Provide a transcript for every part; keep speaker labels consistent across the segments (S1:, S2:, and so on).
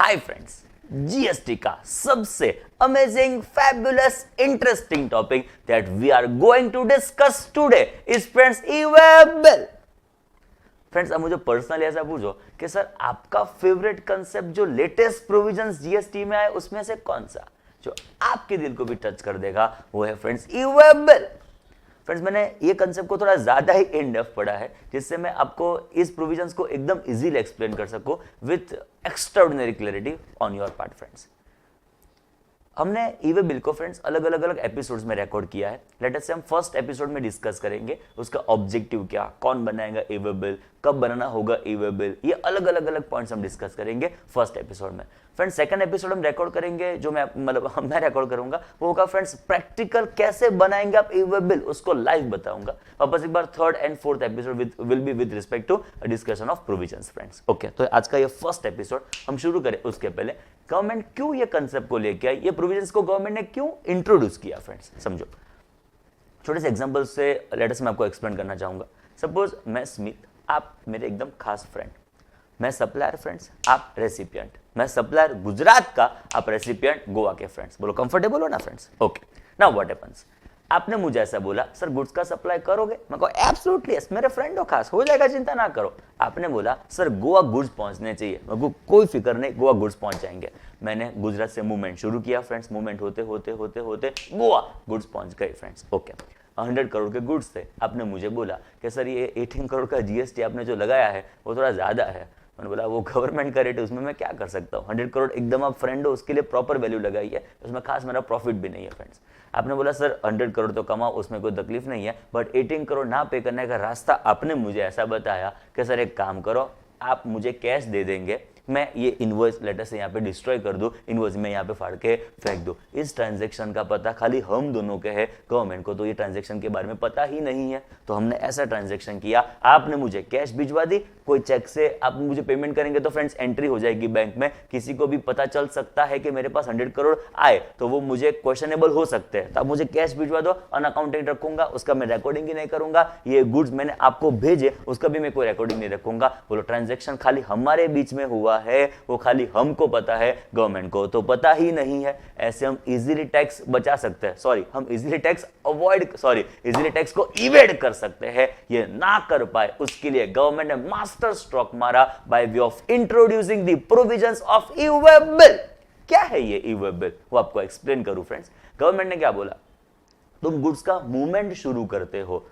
S1: Hi friends, GST का सबसे amazing, fabulous, interesting topic that we are going to discuss today is friends e way bill. Friends, अब मुझे personally ऐसा पूछो कि सर आपका फेवरेट कंसेप्ट जो लेटेस्ट प्रोविजंस जीएसटी में आए उसमें से कौन सा जो आपके दिल को भी टच कर देगा, वो है फ्रेंड्स ई-वे बिल। फ्रेंड्स, मैंने ये कंसेप्ट को थोड़ा ज्यादा ही इन डेप्थ पढ़ा है जिससे मैं आपको इस प्रोविजंस को एकदम इजीली एक्सप्लेन कर सकूं with extraordinary clarity on your part. Friends, हमने ई-वे बिल को फ्रेंड्स अलग अलग एपिसोड्स में रिकॉर्ड किया है। लेट अस से हम फर्स्ट एपिसोड में डिस्कस करेंगे उसका ऑब्जेक्टिव क्या, कौन बनाएगा ई-वे बिल, कब बनाना होगा ई-वे बिल, ये अलग अलग पॉइंट्स हम डिस्कस करेंगे फर्स्ट एपिसोड में। फ्रेंड्स, सेकंड एपिसोड हम रिकॉर्ड करेंगे, जो मैं रिकॉर्ड करूंगा वो होगा फ्रेंड्स प्रैक्टिकल कैसे बनाएंगे आप ई-वे बिल, उसको लाइव बताऊंगा। वापस एक बार third and fourth episode will be with respect to discussion of provisions. Friends, okay, तो आज का ये फर्स्ट एपिसोड हम शुरू करें उसके पहले गवर्नमेंट क्यों ये कंसेप्ट को लेके आई, ये प्रोविजंस को गवर्नमेंट ने क्यों इंट्रोड्यूस किया। फ्रेंड्स, समझो, छोटे से एग्जांपल से लेट्स मैं आपको एक्सप्लेन करना चाहूंगा। सपोज मैं स्मिथ, आप मेरे एकदम खास फ्रेंड, मैं सप्लायर फ्रेंड्स, आप रेसिपिएंट, मैं सप्लायर गुजरात का, आप रेसिपिएंट गोवा के। फ्रेंड्स, बोलो कंफर्टेबल हो ना friends? Okay, now what happens, आपने मुझे ऐसा बोला सर गुड्स का सप्लाई करोगे, मैं कहा एब्सोल्युटली यस, मेरे फ्रेंड हो खास, हो जाएगा, चिंता ना करो। आपने बोला सर गोवा गुड्स पहुंचने चाहिए, मैं को कोई फिक्र नहीं, गोवा गुड्स पहुंच जाएंगे। मैंने गुजरात से मूवमेंट शुरू किया फ्रेंड्स, मूवमेंट होते होते होते होते गोवा गुड्स पहुंच गए। फ्रेंड्स, ओके, 100 करोड़ के गुड्स थे। आपने मुझे बोला कि सर ये 18 करोड़ का जीएसटी आपने जो लगाया है वो थोड़ा ज्यादा है। मैंने बोला वो गवर्नमेंट का रेट है, उसमें मैं क्या कर सकता हूँ, 100 करोड़ एकदम आप फ्रेंड हो, उसके लिए प्रॉपर वैल्यू लगाई है, उसमें खास मेरा प्रॉफिट भी नहीं है। फ्रेंड्स, आपने बोला सर 100 करोड़ तो कमाओ, उसमें कोई तकलीफ नहीं है, बट 18 करोड़ ना पे करने का रास्ता आपने मुझे ऐसा बताया कि सर एक काम करो, आप मुझे कैश दे देंगे, मैं ये इनवॉइस लेटर से यहाँ पे डिस्ट्रॉय कर दूं, इनवॉइस में यहाँ पे फाड़ के फेंक दूं। इस ट्रांजैक्शन का पता खाली हम दोनों के है, गवर्नमेंट को तो ये ट्रांजैक्शन के बारे में पता ही नहीं है। तो हमने ऐसा ट्रांजैक्शन किया, आपने मुझे कैश भिजवा दी, कोई चेक से आप मुझे पेमेंट करेंगे तो फ्रेंड्स एंट्री हो जाएगी बैंक में, किसी को भी पता चल सकता है कि मेरे पास 100 करोड़ आए, तो वो मुझे क्वेश्चनेबल हो सकते हैं। तो आप मुझे कैश भिजवा दो, अनअकाउंटेड रखूंगा, उसका मैं रिकॉर्डिंग ही नहीं करूंगा, ये गुड्स मैंने आपको भेजे उसका भी मैं कोई रिकॉर्डिंग नहीं रखूंगा। बोलो ट्रांजैक्शन खाली हमारे बीच में हुआ है, वो खाली हमको पता है, गवर्नमेंट को तो पता ही नहीं है। ऐसे हम इजीली टैक्स बचा सकते हैं, सॉरी हम easily tax avoid, sorry easily tax को इवेड कर सकते हैं। ये ना कर पाए उसके लिए गवर्नमेंट ने मास्टर स्ट्रोक मारा bye way of introducing the provisions of e way bill. क्या है ये ई-वे बिल, वो आपको एक्सप्लेन करूं। फ्रेंड्स, गवर्नमेंट ने क्या बोला, तुम गुड्स का मूवमेंट शुरू करते हो,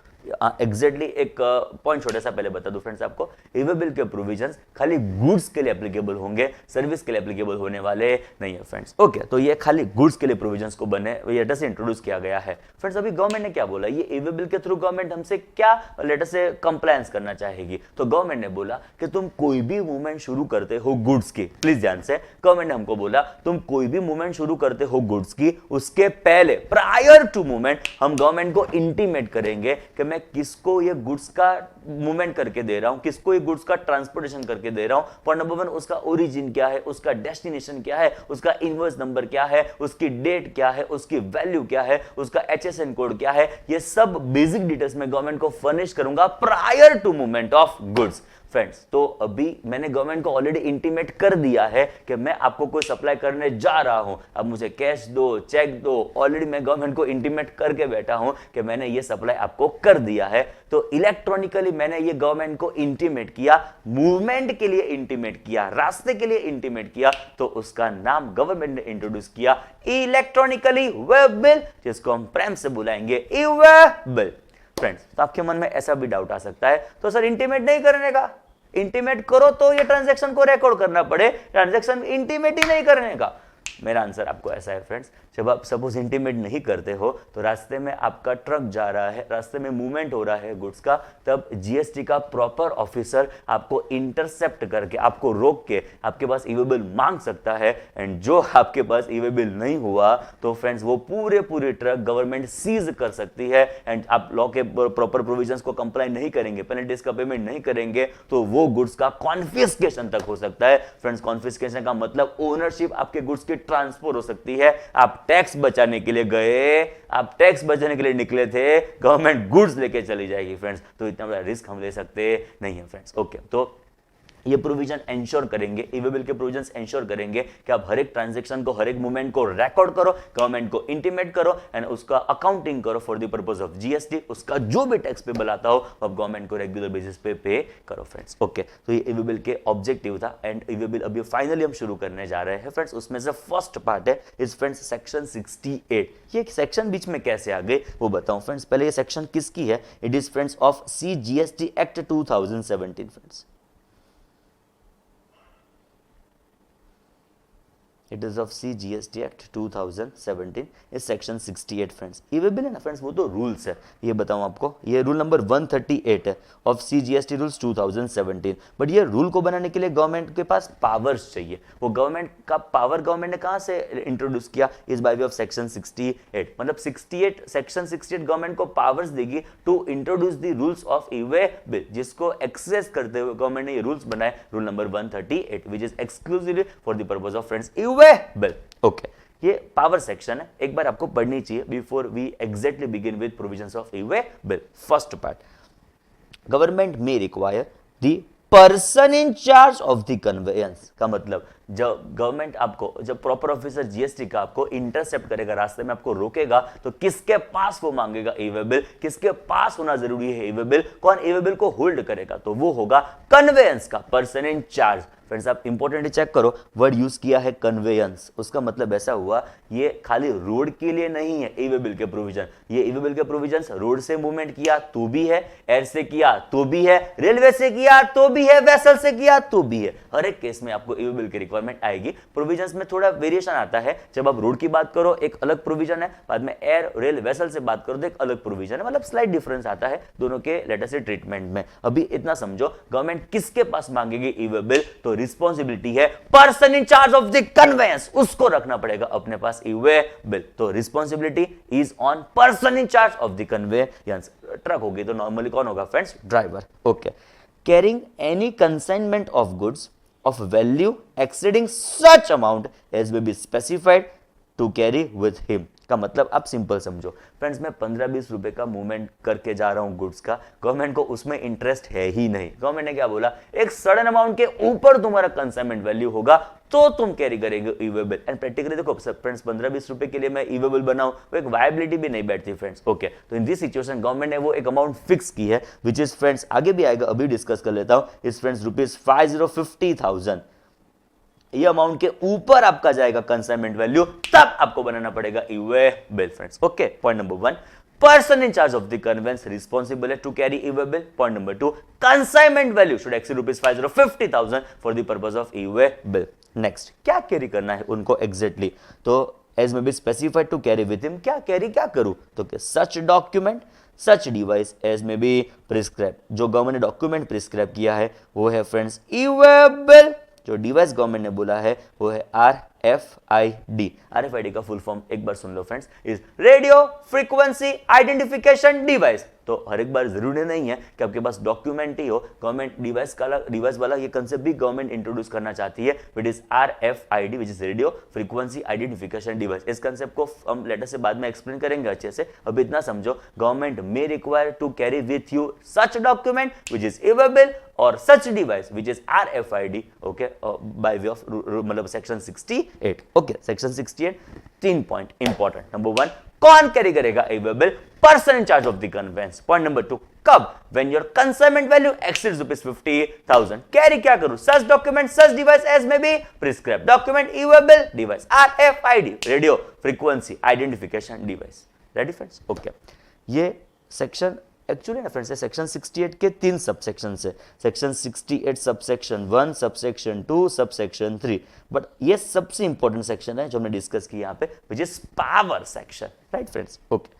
S1: एग्जैक्टली एक पॉइंट छोटा सा पहले बता दूं फ्रेंड्स आपको, ई-वे बिल के प्रोविजंस खाली गुड्स के लिए एप्लीकेबल होंगे, सर्विस के लिए एप्लीकेबल होने वाले नहीं है। फ्रेंड्स, ओके, तो ये खाली गुड्स के लिए प्रोविजंस को बने लेटर से इंट्रोड्यूस किया गया है। फ्रेंड्स, अभी गवर्नमेंट ने क्या बोला, ये ई-वे बिल के थ्रू गवर्नमेंट हमसे क्या लेटर से कंप्लायंस करना चाहेगी। तो गवर्नमेंट ने बोला कि तुम कोई भी मूवमेंट शुरू करते हो गुड्स की, प्लीज ध्यान से, गवर्नमेंट ने हमको बोला तुम कोई भी मूवमेंट शुरू करते हो गुड्स की, उसके पहले प्रायर टू मूवमेंट हम गवर्नमेंट को इंटीमेट करेंगे कि मैं किसको ये गुड्स का मूवमेंट करके दे रहा हूं, किसको ये गुड्स का ट्रांसपोर्टेशन करके दे रहा हूं। पॉइंट नंबर 1, उसका ओरिजिन क्या है, उसका डेस्टिनेशन क्या है, उसका इनवॉइस नंबर क्या है, उसकी डेट क्या है, उसकी वैल्यू क्या है, उसका HSN कोड क्या है, ये सब बेसिक डिटेल्स में गवर्नमेंट को फर्निश करूंगा prior to movement of goods. Friends, तो अभी मैंने गवर्नमेंट को ऑलरेडी इंटीमेट कर दिया है कि मैं आपको कोई सप्लाई करने जा रहा हूं, अब मुझे कैश दो, चेक दो, ऑलरेडी मैं गवर्नमेंट को इंटीमेट करके बैठा हूं कि मैंने ये सप्लाई आपको कर दिया है। तो इलेक्ट्रॉनिकली मैंने ये गवर्नमेंट को इंटीमेट किया, मूवमेंट के लिए इंटीमेट किया, रास्ते के लिए इंटीमेट किया, तो उसका नाम गवर्नमेंट ने इंट्रोड्यूस किया इलेक्ट्रॉनिकली वेब बिल, जिसको हम प्रेम से बुलाएंगे ई-वे बिल। फ्रेंड्स, तो आपके मन में ऐसा भी डाउट आ सकता है, तो सर इंटीमेट नहीं करने का, इंटीमेट करो तो ये ट्रांजैक्शन को रिकॉर्ड करना पड़े, ट्रांजैक्शन इंटीमेट ही नहीं करने का। मेरा आंसर आपको ऐसा है फ्रेंड्स, जब आप सपोज इंटीमेट नहीं करते हो तो रास्ते में आपका ट्रक जा रहा है, रास्ते में मूवमेंट हो रहा है गुड्स का, तब जीएसटी का प्रॉपर ऑफिसर आपको इंटरसेप्ट करके, आपको रोक के आपके पास ई-वे बिल मांग सकता है। एंड जो आपके पास ई-वे बिल नहीं हुआ तो फ्रेंड्स वो पूरे ट्रक गवर्नमेंट सीज कर सकती है। एंड आप लॉ के प्रॉपर प्रोविजंस को कंप्लाई नहीं करेंगे, पेनल्टीज का पेमेंट नहीं करेंगे, तो वो गुड्स का कॉन्फिस्केशन तक हो सकता है। फ्रेंड्स, कॉन्फिस्केशन का मतलब ओनरशिप आपके गुड्स की ट्रांसफर हो सकती है। आप टैक्स बचाने के लिए गए, आप टैक्स बचाने के लिए निकले थे, गवर्नमेंट गुड्स लेके चली जाएगी फ्रेंड्स, तो इतना बड़ा रिस्क हम ले सकते नहीं है फ्रेंड्स। ओके, तो ये प्रोविजन इंश्योर करेंगे, ईवे बिल के प्रोविजंस इंश्योर करेंगे कि आप हर एक ट्रांजैक्शन को, हर एक मूवमेंट को रिकॉर्ड करो, गवर्नमेंट को इंटीमेट करो एंड उसका अकाउंटिंग करो for the purpose of GST. उसका जो भी टैक्स पेबल आता हो आप गवर्नमेंट को रेगुलर बेसिस पे करो फ्रेंड्स। ओके, तो ये ईवे बिल के ऑब्जेक्टिव था एंड ईवे बिल अभी फाइनली हम शुरू करने जा रहे हैं फ्रेंड्स। उसमें से फर्स्ट पार्ट है इज फ्रेंड्स सेक्शन 68। ये सेक्शन बीच में कैसे आ गए वो बताऊं फ्रेंड्स। पहले ये सेक्शन किसकी है? It is friends of CGST act 2017 friends. It is of CGST Act 2017 is section 68 friends. E way bill है ना फ्रेंड्स, वो तो रूल्स है, ये बताऊं आपको, ये रूल नंबर 138 है ऑफ CGST रूल्स 2017। बट ये रूल को बनाने के लिए गवर्नमेंट के पास पावर्स चाहिए। वो गवर्नमेंट का पावर गवर्नमेंट ने कहां से इंट्रोड्यूस किया? इस बाय वे ऑफ सेक्शन 68। मतलब 68 सेक्शन 68 गवर्नमेंट को पावर्स देगी to introduce the rules of e way bill, जिसको एक्सेस करते हुए गवर्नमेंट ने ये रूल्स बनाए, rule number 138 which is exclusively for the purpose of friends bill. Okay, ये पावर सेक्शन है, एक बार आपको पढ़नी चाहिए before we exactly begin with provisions of e way bill. First part, government may require the person in charge of the conveyance. का मतलब जब गवर्नमेंट आपको, जब प्रॉपर ऑफिसर जीएसटी का आपको इंटरसेप्ट करेगा, रास्ते में आपको रोकेगा, तो किसके पास वो मांगेगा ईवे बिल? किसके पास होना जरूरी है ईवे बिल? कौन ईवे बिल को होल्ड करेगा? तो वो होगा कन्वेयंस का पर्सन इन चार्ज। फ्रेंड्स आप इंपॉर्टेंटली चेक करो, वर्ड यूज किया है कन्वेयंस। उसका मतलब ऐसा हुआ ये खाली रोड के लिए नहीं है ईवे बिल के प्रोविजन। ये ईवे बिल के प्रोविजंस रोड से मूवमेंट किया तो भी है, एयर से किया तो भी है, रेलवे से किया तो भी है, वेसल से किया तो भी है। हर एक केस में आपको ईवे बिल की रिक्वायरमेंट आएगी। प्रोविजंस में थोड़ा वेरिएशन आता है। जब आप रोड की बात करो एक अलग प्रोविजन है, बाद में एयर, रेल, वेसल से बात करो तो एक अलग प्रोविजन है। मतलब स्लाइट डिफरेंस आता है दोनों के लेटर से ट्रीटमेंट में। अभी इतना समझो, गवर्नमेंट किसके पास मांगेगी ईवे बिल? तो रिस्पॉन्सिबिलिटी है person in charge of the conveyance, उसको रखना पड़ेगा अपने पास ईवे बिल। तो responsibility is on person in charge of the conveyance. Truck होगी तो नॉर्मली कौन होगा friends? Driver. Okay, carrying any consignment of goods of value exceeding such amount as may be specified to carry with him। का मतलब आप simple समझो friends, मैं 15-20 रुपए का मूवमेंट करके जा रहा हूं गुड्स का, गवर्नमेंट को उसमें इंटरेस्ट है ही नहीं। गवर्नमेंट ने क्या बोला? एक सडन अमाउंट के ऊपर तुम्हारा कंसाइनमेंट वैल्यू होगा तो तुम कैरी करेंगे ईवे बिल। एंड प्रैक्टिकली देखो फ्रेंड्स, 15-20 रुपए के लिए मैं ईवे बिल बनाऊं, वो एक वायबिलिटी भी नहीं बैठती फ्रेंड्स। ओके, तो इन दिस सिचुएशन गवर्नमेंट ने वो एक अमाउंट फिक्स की है विच इज फ्रेंड्स, आगे भी आएगा, अभी डिस्कस कर लेता हूं, इज फ्रेंड्स ₹50,000। ये अमाउंट के ऊपर आपका जाएगा कंसाइनमेंट वैल्यू, तब आपको बनाना पड़ेगा e way bill friends. Okay, point number 1, person in charge of the conveyance responsible है to carry e way bill. Point number 2, consignment value should exceed ₹50,000 for the purpose of e way bill. Next, क्या carry करना है उनको exactly? तो as may be specified to carry with him, क्या carry क्या करूं? तो such document, such device as may be prescribe. जो गवर्नमेंट ने डॉक्यूमेंट प्रिस्क्राइब किया है वो है फ्रेंड्स ईवे बिल। जो डिवाइस गवर्नमेंट ने बोला है वो है RFID। RFID का फुल फॉर्म एक बार सुन लो friends, is radio frequency identification device. तो हर एक बार जरूरी नहीं है कि आपके पास डॉक्यूमेंट ही हो, गवर्नमेंट डिवाइस वाला ये कंसेप्ट भी गवर्नमेंट इंट्रोड्यूस करना चाहती है, विच is RFID which is radio frequency identification device. इस कंसेप्ट को हम लेटर से बाद में एक्सप्लेन करेंगे अच्छे से। अब इतना समझो, government may require to carry with you such document which is e way bill और such device which is RFID। Okay, by way of मतलब section 68। Okay, section 68 3 point important. Number 1, कौन कैरी करेगा e way bill? Person in charge of the conveyance. Point number 2, कब? When your consignment value exceeds ₹50,000। Carry क्या करूं? Such document, such device as may be prescribe document, e-way bill, device RFID radio frequency identification device. Ready friends? Okay, ये section actually ना friends section 68 के 3 subsection है। Section 68 subsection 1, subsection 2, subsection 3। But ये सबसे important section है जो हमने discuss किया यहाँ पे, which is power section. Right friends? Okay,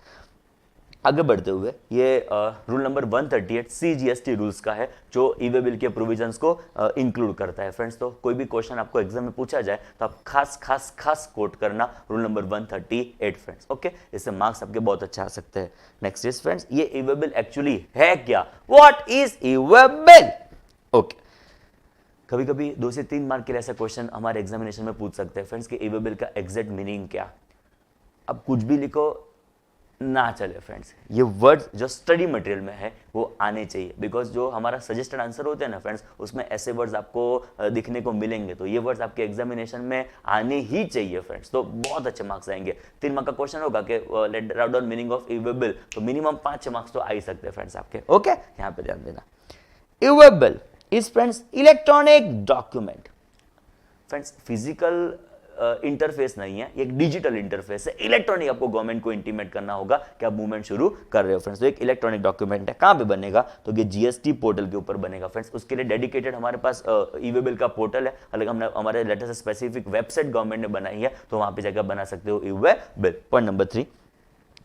S1: आगे बढ़ते हुए ये रूल नंबर 138 CGST रूल्स का है, जो ईवे बिल के प्रोविजंस को इंक्लूड करता है फ्रेंड्स। तो कोई भी क्वेश्चन आपको एग्जाम में पूछा जाए तो आप खास कोट करना रूल नंबर 138 फ्रेंड्स। ओके, इससे मार्क्स आपके बहुत अच्छा आ सकते हैं। नेक्स्ट इज फ्रेंड्स, ये ईवे बिल एक्चुअली है क्या? What is e way bill? Okay, कभी कभी 2 से 3 मार्क के लिए ऐसा क्वेश्चन हमारे एग्जामिनेशन में पूछ सकते हैं फ्रेंड्स कि ईवे बिल का एग्जैक्ट मीनिंग क्या। अब कुछ भी लिखो, ना चले फ्रेंड्स। ये वर्ड्स जो स्टडी मटेरियल में है वो आने चाहिए, बिकॉज जो हमारा सजेस्टेड आंसर होते हैं ना फ्रेंड्स, उसमें ऐसे वर्ड्स आपको दिखने को मिलेंगे, तो ये वर्ड्स आपके एग्जामिनेशन में आने ही चाहिए फ्रेंड्स, तो बहुत अच्छे मार्क्स आएंगे। 3 मार्क का क्वेश्चन होगा कि let write down meaning of e way bill, तो मिनिमम 5 मार्क्स तो आ ही सकते हैं फ्रेंड्स आपके। ओके, यहाँ पे ध्यान देना। इवेबल is friends electronic document. Friends physical interface नहीं है, एक डिजिटल इंटरफेस है। इलेक्ट्रॉनिक आपको गवर्नमेंट को इंटीमेट करना होगा कि आप मूवमेंट शुरू कर रहे हो फ्रेंड्स। तो एक इलेक्ट्रॉनिक डॉक्यूमेंट है। कहां पे बनेगा? तो ये जीएसटी पोर्टल के ऊपर बनेगा फ्रेंड्स। उसके लिए डेडिकेटेड हमारे पास इवेबल का पोर्टल है, अलग हमने हमारे लेटर से स्पेसिफिक वेबसाइट गवर्नमेंट ने बनाई है, तो वहां पे जाकर बना सकते हो इवेबल। पॉइंट नंबर 3,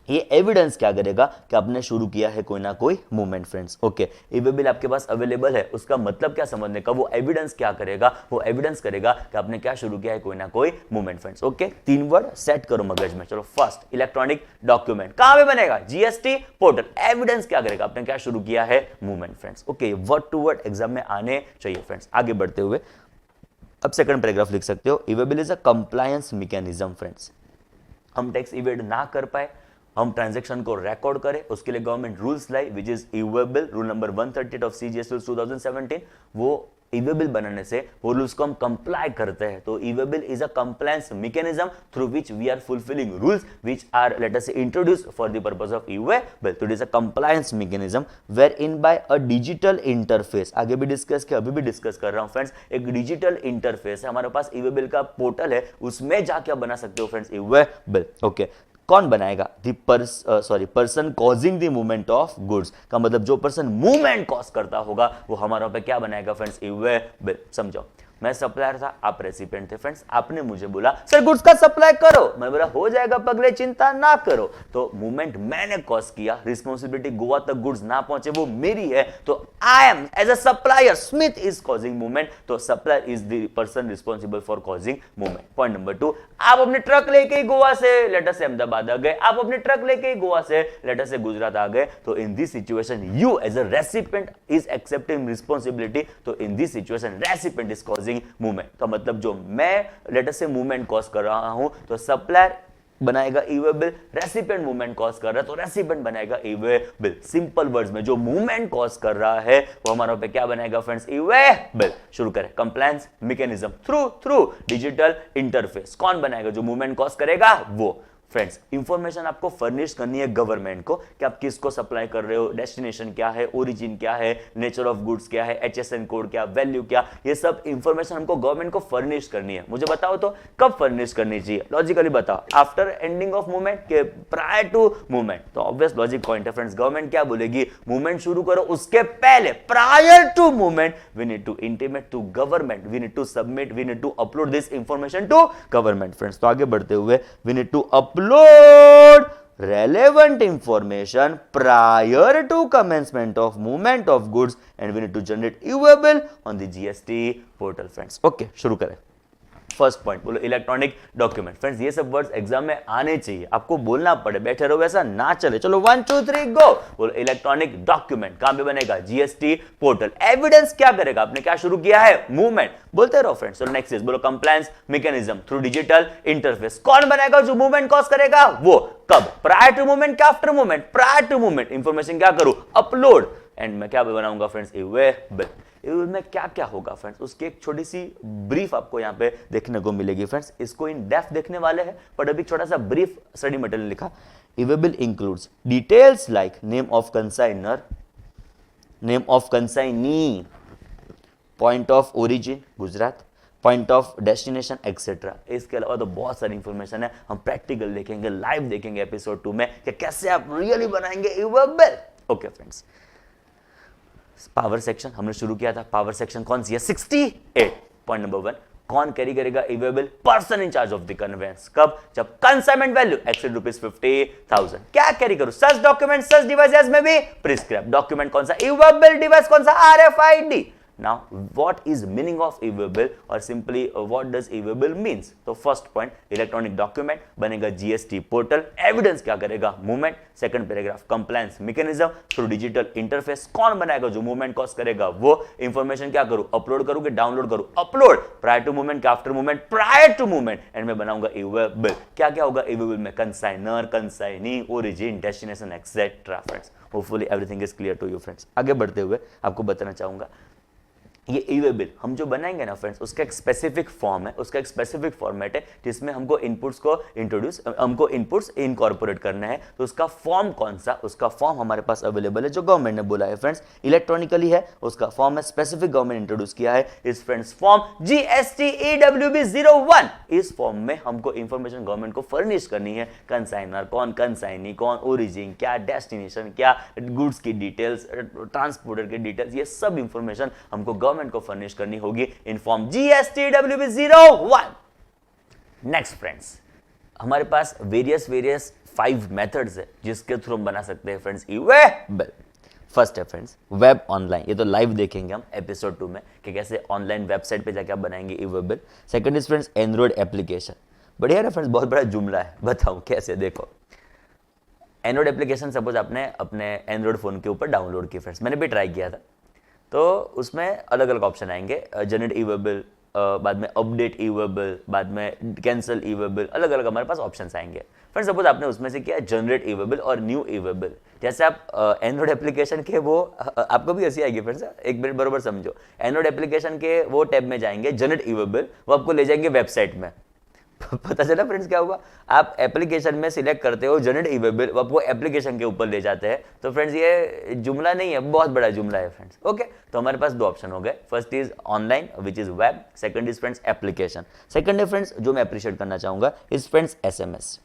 S1: ये एविडेंस क्या करेगा कि आपने शुरू किया है कोई ना कोई मूवमेंट फ्रेंड्स। ओके, इवेबल आपके पास अवेलेबल है, उसका मतलब क्या समझने का, वो एविडेंस क्या करेगा, वो एविडेंस करेगा कि आपने क्या शुरू किया है कोई ना कोई movement friends. Okay, 3 word set करो मगज में। चलो, फर्स्ट इलेक्ट्रॉनिक डॉक्यूमेंट कहां पे बनेगा? GST portal. एविडेंस क्या करेगा? आपने क्या शुरू किया है movement friends. Okay, word to word exam में आने चाहिए फ्रेंड्स। आगे बढ़ते हुए अब सेकंड पैराग्राफ लिख सकते हो। इवेबल is a compliance mechanism friends. हम टैक्स इवेड ना कर पाए, हम ट्रांजैक्शन को रिकॉर्ड करें, उसके लिए government rules lie, which is इवेबल, rule number 138 of CGS rules 2017। वो इवेबल बनाने से वो रूल्स को हम कंप्लाई करते हैं। तो e way bill is a compliance mechanism through which we are fulfilling rules which are let us say introduced for the purpose of e way bill. तो it is a compliance mechanism where in by a digital interface. आगे भी discuss किया, अभी भी discuss कर रहा हूं friends. एक डिजिटल इंटरफेस है हमारे पास, इवेबल का पोर्टल है, उसमें जाके बना सकते हो फ्रेंड्स इवेबल। ओके, कौन बनाएगा? Person causing the movement of goods का मतलब जो पर्सन मूवमेंट कॉज करता होगा वो हमारा पे क्या बनाएगा फ्रेंड्स? इवेबल। समझो, मैं सप्लायर था, आप रेसिपिएंट थे फ्रेंड्स। आपने मुझे बोला सर गुड्स का सप्लाई करो, मैं बोला हो जाएगा पगले, चिंता ना करो। तो मूवमेंट मैंने कॉज किया, रिस्पॉन्सिबिलिटी गोवा तक गुड्स ना पहुंचे वो मेरी है, तो I am as a supplier, Smith is causing movement, तो supplier is the person responsible for causing movement. Point number 2, आप अपने ट्रक लेके गोवा से लेटर से अहमदाबाद आ गए, आप अपने ट्रक लेके गोवा से लेटर से गुजरात आ गए, तो in this situation you as a recipient is accepting responsibility. तो in this situation recipient is causing movement का मतलब जो मैं लेटर से मूवमेंट कॉज कर रहा हूं, तो सप्लायर बनाएगा इवेबल, रेसिपिएंट मूवमेंट कॉज कर रहा है तो रेसिपिएंट बनाएगा इवेबल। सिंपल वर्ड्स में जो मूवमेंट कॉज कर रहा है वो हमारा पे क्या बनाएगा फ्रेंड्स? इवेबल। शुरू करें। Compliance mechanism through digital interface. कौन बनाएगा? जो मूवमेंट कॉज करेगा वो। फ्रेंड्स, इंफॉर्मेशन आपको फर्निश करनी है गवर्नमेंट को कि आप किसको सप्लाई कर रहे हो, डेस्टिनेशन क्या है, ओरिजिन क्या है, नेचर ऑफ गुड्स क्या है, एचएसएन कोड क्या, वैल्यू क्या, ये सब इंफॉर्मेशन हमको गवर्नमेंट को फर्निश करनी है। मुझे बताओ तो कब फर्निश करनी चाहिए? लॉजिकली बताओ, आफ्टर एंडिंग ऑफ मूवमेंट के प्रायर टू मूवमेंट? तो ऑब्वियस लॉजिक पॉइंट है फ्रेंड्स, गवर्नमेंट क्या बोलेगी? मूवमेंट शुरू करो उसके पहले, prior to movement we need to intimate to government, we need to submit, we need to upload this information to government friends. तो आगे बढ़ते हुए we need to upload relevant information prior to commencement of movement of goods and we need to generate viewable on the GST portal friends. Okay, शुरू करें। First point बोलो electronic document. Friends, ये सब words exam में आने चाहिए, आपको बोलना पड़े, बैठे रहो वैसा ना चले। चलो 1 2 3 गो। बोलो इलेक्ट्रॉनिक डॉक्यूमेंट कहां पे बनेगा? GST portal. एविडेंस क्या करेगा? आपने क्या शुरू किया है? मूवमेंट। बोलते रहो फ्रेंड्स। चलो नेक्स्ट इज बोलो compliance mechanism through digital interface. कौन बनाएगा? जो मूवमेंट कॉज करेगा वो। कब? प्रायर टू मूवमेंट क्या after movement? Prior to movement information क्या करूं? अपलोड। एंड मैं क्या बनाऊंगा फ्रेंड्स? इवेबल। में क्या क्या होगा फ्रेंड्स, उसकी एक छोटी सी ब्रीफ आपको यहां पे देखने को मिलेगी फ्रेंड्स। इसको इन डेप्थ देखने वाले हैं, बट अभी छोटा सा ब्रीफ स्टडी मटेरियल लिखा। E way bill includes details like name of consignor, name of consignee, point of origin Gujarat, point of destination etcetera. इसके अलावा तो बहुत सारी इंफॉर्मेशन है, हम प्रैक्टिकल देखेंगे, लाइव देखेंगे एपिसोड 2 में कि कैसे आप रियली बनाएंगे इवेबल। ओके फ्रेंड्स, पावर सेक्शन हमने शुरू किया था। पावर सेक्शन कौन सी है? 68। पॉइंट नंबर 1, कौन कैरी करेगा e way bill? Person in charge of the conveyance. कब? जब कंसाइनमेंट वैल्यू एक्सीड ₹50,000। क्या कैरी करूं? Such document, such device as may be prescribe. Document कौन सा? इवेबल। डिवाइस कौन सा? RFID। Now what is meaning of e way bill और simply what does e way bill means. तो फर्स्ट पॉइंट, इलेक्ट्रॉनिक डॉक्यूमेंट बनेगा GST portal, evidence क्या करेगा, movement. Second paragraph, compliance mechanism through digital interface, कौन बनाएगा, जो मूवमेंट कॉज करेगा वो। इंफॉर्मेशन क्या करूं, अपलोड करूं कि डाउनलोड करूं, upload. Prior to movement, after movement, prior to movement, and मैं बनाऊंगा ई-वे बिल। क्या क्या होगा ई-वे बिल में, consignor, consignee, origin, destination etcetera. Friends hopefully everything is clear to you. Friends आगे बढ़ते हुए आपको बताना चाहूंगा, ये ई-वे बिल हम जो बनाएंगे ना फ्रेंड्स, उसका एक स्पेसिफिक फॉर्म है, उसका एक स्पेसिफिक फॉर्मेट है जिसमें हमको इनपुट्स इनकॉर्पोरेट करना है। तो उसका फॉर्म कौन सा, उसका फॉर्म हमारे पास अवेलेबल है जो गवर्नमेंट ने बोला है फ्रेंड्स, इलेक्ट्रॉनिकली है उसका फॉर्म है, स्पेसिफिक गवर्नमेंट इंट्रोड्यूस किया है इस फ्रेंड्स फॉर्म जीएसटी EWB 01। इस फॉर्म में हमको इंफॉर्मेशन गवर्नमेंट को फर्निश करनी है, कंसाइनर कौन, कंसाइनी कौन, ओरिजिन क्या, डेस्टिनेशन क्या, गुड्स की डिटेल्स, ट्रांसपोर्टर की डिटेल्स, ये सब इंफॉर्मेशन हमको गवर्नमेंट को फर्निश करनी होगी in form GST EWB 01। Next friends, हमारे पास वेरियस 5 मेथड्स है जिसके थ्रू हम बना सकते हैं फ्रेंड्स ई-वे बिल। फर्स्ट है फ्रेंड्स वेब ऑनलाइन, ये तो लाइव देखेंगे हम एपिसोड 2 में कि कैसे ऑनलाइन वेबसाइट पे जाके आप बनाएंगे e-way bill. Second is friends android application, बढ़िया है फ्रेंड्स, बहुत बड़ा जुमला है, बताऊं कैसे। देखो एंड्रॉइड एप्लीकेशन सपोज आपने अपने एंड्रॉइड फोन के ऊपर डाउनलोड की फ्रेंड्स, मैंने भी ट्राई किया था। तो उसमें अलग अलग ऑप्शन आएंगे, जनरेट ई-वे बिल, बाद में अपडेट ई-वे बिल, बाद में कैंसिल ई-वे बिल, अलग अलग हमारे पास ऑप्शंस आएंगे। फ्रेंड्स सपोज आपने उसमें से किया जनरेट ई-वे बिल और न्यू ई-वे बिल। जैसे आप एंड्रॉइड एप्लीकेशन के वो आपको भी ऐसी आएगी फ्रेंड्स, एक मिनट बरोबर समझो, एंड्रॉइड एप्लीकेशन के वो टैब में जाएंगे जनरेट ई-वे बिल, वो आपको ले जाएंगे वेबसाइट में। पता चला फ्रेंड्स क्या हुआ, आप एप्लीकेशन में सिलेक्ट करते हो जनरेट ई-वे बिल, वो आपको एप्लीकेशन के ऊपर ले जाते हैं। तो फ्रेंड्स ये जुमला नहीं है, बहुत बड़ा जुमला है फ्रेंड्स। ओके, तो हमारे पास 2 ऑप्शन हो गए, first is online which is web, second is friends application. Second है फ्रेंड्स जो मैं अप्रिशिएट करना चाहूंगा इज फ्रेंड्स एसएमएस।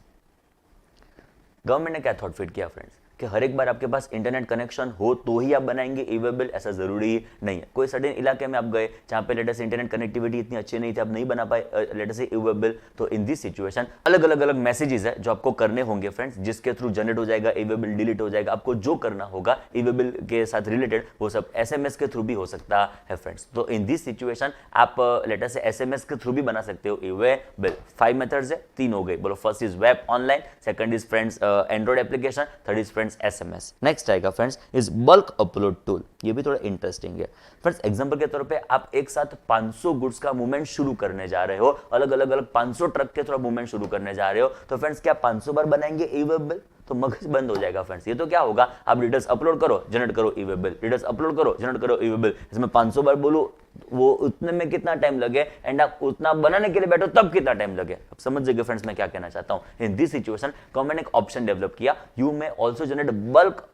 S1: गवर्नमेंट ने क्या थॉट फिट किया फ्रेंड्स कि हर एक बार आपके पास इंटरनेट कनेक्शन हो तो ही आप बनाएंगे ई-वे बिल, ऐसा जरूरी नहीं है। कोई सर्टेन इलाके में आप गए जहां पे लेटर से इंटरनेट कनेक्टिविटी इतनी अच्छी नहीं थी, आप नहीं बना पाए लेटर से ई-वे बिल, तो इन दिस सिचुएशन अलग अलग मैसेजेस है जो आपको करने होंगे फ्रेंड्स, जिसके थ्रू जनरेट हो जाएगा ई-वे बिल, डिलीट हो जाएगा। आपको जो करना होगा ई-वे बिल के साथ रिलेटेड वो सब एसएमएस के थ्रू भी हो सकता है फ्रेंड्स। तो इन दिस सिचुएशन आप लेटर से एसएमएस के थ्रू भी बना सकते हो ई-वे बिल। 5 मेथड्स है, 3 हो गए, बोलो। First is web online, second is friends android application, third is friends SMS. Next आएगा friends is bulk upload tool, ये भी थोड़ा इंटरेस्टिंग है फ्रेंड्स। एग्जांपल के तौर पे आप एक साथ 500 गुड्स का मूवमेंट शुरू करने जा रहे हो, अलग अलग 500 ट्रक के थ्रू मूवमेंट शुरू करने जा रहे हो, तो फ्रेंड्स क्या 500 बार बनाएंगे ई-वे बिल, तो मगज बंद हो जाएगा फ्रेंड्स। ये तो क्या होगा, आप डिटेल्स अपलोड करो, जनरेट करो ई-वे बिल, डिटेल्स अपलोड करो, जनरेट करो ई-वे बिल। इसमें 500 बार बोलूं वो उतने में कितना टाइम लगे, एंड आप उतना बनाने के लिए बैठो तब कितना टाइम लगे। आप समझ जाएंगे फ्रेंड्स मैं क्या कहना चाहता हूं। इन दिस सिचुएशन गवर्नमेंट ने एक ऑप्शन डेवलप किया, you may also generate bulk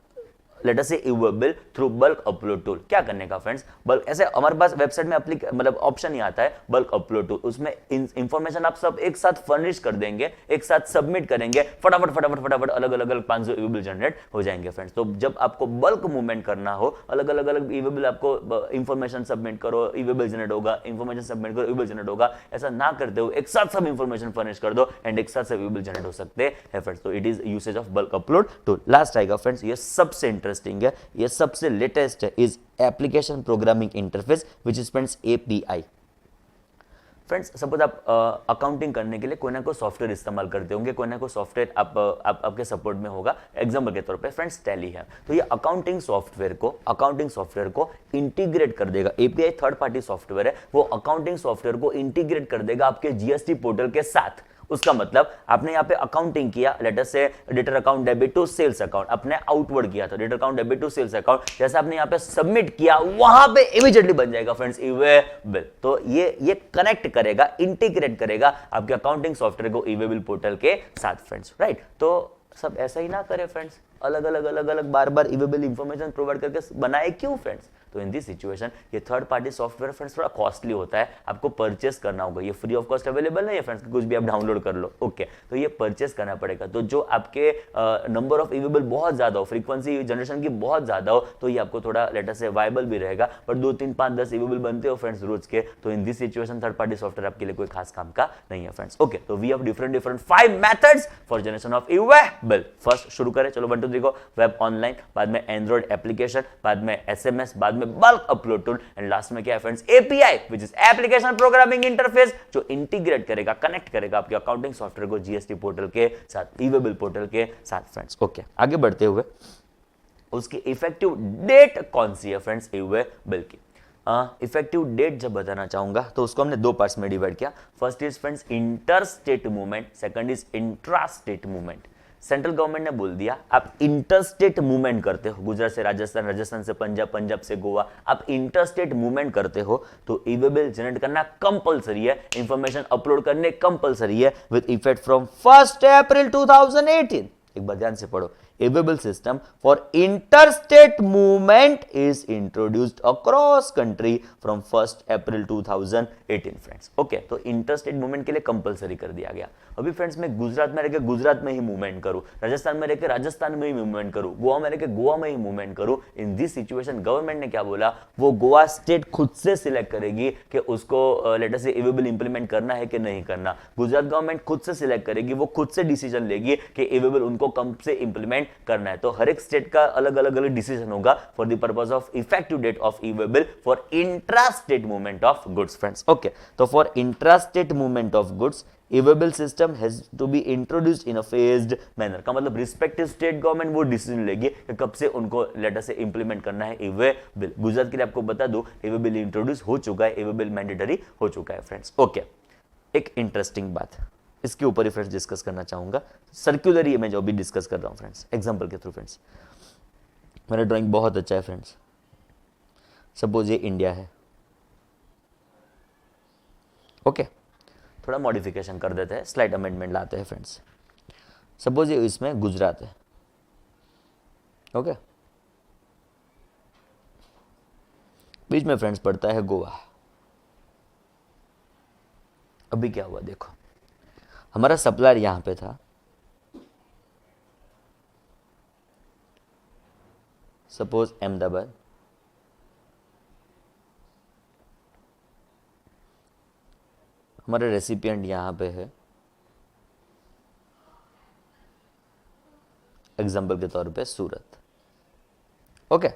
S1: let us say e way bill through bulk upload tool. क्या करने का फ्रेंड्स, बल्क ऐसे हमारे पास वेबसाइट में मतलब ऑप्शन ही आता है बल्क अपलोड टूल, उसमें इंफॉर्मेशन आप सब एक साथ फर्निश कर देंगे, एक साथ सबमिट करेंगे, फटाफट अलग अलग 500 ई-वे बिल जनरेट हो जाएंगे फ्रेंड्स। तो जब आपको बल्क मूवमेंट करना हो, अलग अलग ई-वे बिल आपको इंफॉर्मेशन सबमिट करो, ई-वे बिल जनरेट होगा, इंफॉर्मेशन सबमिट करो, ई-वे बिल जनरेट होगा, ऐसा ना करते हो एक साथ सब इंफॉर्मेशन फर्निश कर दो एंड एक साथ सब ई-वे बिल जनरेट हो सकते हैं फ्रेंड्स। तो it is usage of bulk upload tool. Last आएगा फ्रेंड्स, ये सबसे इंटरेस्टिंग है, ये सबसे लेटेस्ट है, is application programming interface which is friends API. Friends suppose आप अकाउंटिंग करने के लिए कोई ना कोई सॉफ्टवेयर इस्तेमाल करते होंगे, कोई ना कोई सॉफ्टवेयर आपके सपोर्ट में होगा। एग्जांपल के तौर पे फ्रेंड्स टैली है, तो ये अकाउंटिंग सॉफ्टवेयर को इंटीग्रेट कर देगा। एपीआई थर्ड पार्टी सॉफ्टवेयर है, वो अकाउंटिंग सॉफ्टवेयर को इंटीग्रेट कर देगा आपके जीएसटी पोर्टल के साथ। उसका मतलब आपने यहाँ पे अकाउंटिंग किया, let us say debtor account debit to sales account, आपने आउटवर्ड किया था debtor account debit to sales account, जैसे आपने यहाँ पे सबमिट किया वहां पे इमीडिएटली बन जाएगा फ्रेंड्स ई-वे बिल। तो ये कनेक्ट करेगा, इंटीग्रेट करेगा आपके अकाउंटिंग सॉफ्टवेयर को ई-वे बिल पोर्टल के साथ फ्रेंड्स, राइट। तो सब ऐसा ही ना करे फ्रेंड्स, अलग अलग बार ई-वे बिल इंफॉर्मेशन प्रोवाइड करके बनाए क्यों फ्रेंड्स। तो इन दिस सिचुएशन ये थर्ड पार्टी सॉफ्टवेयर फ्रेंड्स थोड़ा कॉस्टली होता है, आपको परचेस करना होगा। ये फ्री ऑफ कॉस्ट अवेलेबल नहीं है फ्रेंड्स, कुछ भी आप डाउनलोड कर लो, ओके। तो ये परचेस करना पड़ेगा। तो जो आपके नंबर ऑफ ई-वे बिल बहुत ज्यादा हो, फ्रीक्वेंसी जनरेशन की बहुत ज्यादा हो, तो ये आपको थोड़ा लेटर से वायबल भी रहेगा। पर 2, 3, 5, 10 ई-वे बिल बनते हो फ्रेंड्स रोज के, तो in this situation third party software आपके लिए कोई खास काम का नहीं है फ्रेंड्स, ओके। तो we have different 5 methods for generation of e way bill. First शुरू करें, चलो 1, 2, टू देखो, वेब ऑनलाइन, बाद में एंड्रॉइड एप्लीकेशन, बाद में एसएमएस, बाद में bulk upload tool, and last में क्या है friends, API which is application programming interface, जो इंटीग्रेट करेगा, कनेक्ट करेगा आपके अकाउंटिंग सॉफ्टवेयर को जीएसटी पोर्टल के साथ, ई-वे बिल पोर्टल के साथ फ्रेंड्स। ओके, आगे बढ़ते हुए उसकी इफेक्टिव डेट कौन सी है फ्रेंड्स, ई-वे बिल की। इफेक्टिव डेट जब बताना चाहूंगा तो उसको हमने दो पार्ट्स में डिवाइड किया। First is friends inter state movement, second is intra state movement. Central government ने बोल दिया आप इंटर स्टेट मूवमेंट करते हो, गुजरात से राजस्थान, राजस्थान से पंजाब, पंजाब से गोवा, आप इंटर स्टेट मूवमेंट करते हो तो ई-वे बिल जनरेट करना कंपलसरी है, इंफॉर्मेशन अपलोड करने कंपलसरी है विद इफेक्ट फ्रॉम 1 अप्रैल 2018। एक बार ध्यान से पढ़ो, e-way bill system for interstate movement is introduced across country from 1 April 2018 friends. Okay, तो इंटरस्टेट मूवमेंट के लिए कंपलसरी कर दिया गया। अभी फ्रेंड्स मैं गुजरात में रहकर गुजरात में ही मूवमेंट करूं, राजस्थान में रहकर राजस्थान में ही मूवमेंट करूं, गोवा में रहकर गोवा में ही मूवमेंट करूं, इन दिस सिचुएशन गवर्नमेंट ने क्या बोला, वो गोवा स्टेट खुद से सिलेक्ट करेगी कि उसको late us say e way bill implement करना है कि नहीं करना। गुजरात गवर्नमेंट खुद से सिलेक्ट करेगी, वो खुद से डिसीजन लेगी कि ई-वे बिल उनको कब से इंप्लीमेंट करना है। तो हर एक स्टेट का अलग अलग डिसीजन होगा for the purpose of effective date of e way bill for intra state movement of goods friends. Okay, तो for intra state movement of goods e way bill system has to be introduced in a phased manner. का मतलब respective state government वो decision लेगी कि कब से उनको letter से इंप्लीमेंट करना है ई-वे बिल। गुजरात के लिए आपको बता दूं ई-वे बिल इंट्रोड्यूस हो चुका है, ई-वे बिल मैंडेटरी हो चुका है फ्रेंड्स। ओके, एक इंटरेस्टिंग बात इसके ऊपर ही फ्रेंड्स डिस्कस करना चाहूंगा, सर्कुलर ही मैं जो भी डिस्कस कर रहा हूं फ्रेंड्स, एग्जांपल के थ्रू फ्रेंड्स। मेरा ड्राइंग बहुत अच्छा है फ्रेंड्स, सपोज ये इंडिया है, ओके, थोड़ा मॉडिफिकेशन कर देते हैं, स्लाइड अमेंडमेंट लाते हैं फ्रेंड्स। सपोज ये इसमें गुजरात है, ओके, बीच में फ्रेंड्स पड़ता है गोवा। अभी क्या हुआ देखो, हमारा सप्लायर यहां पे था, सपोज अहमदाबाद, हमारे रेसिपिएंट यहां पे है, एग्जाम्पल के तौर पे सूरत। ओके,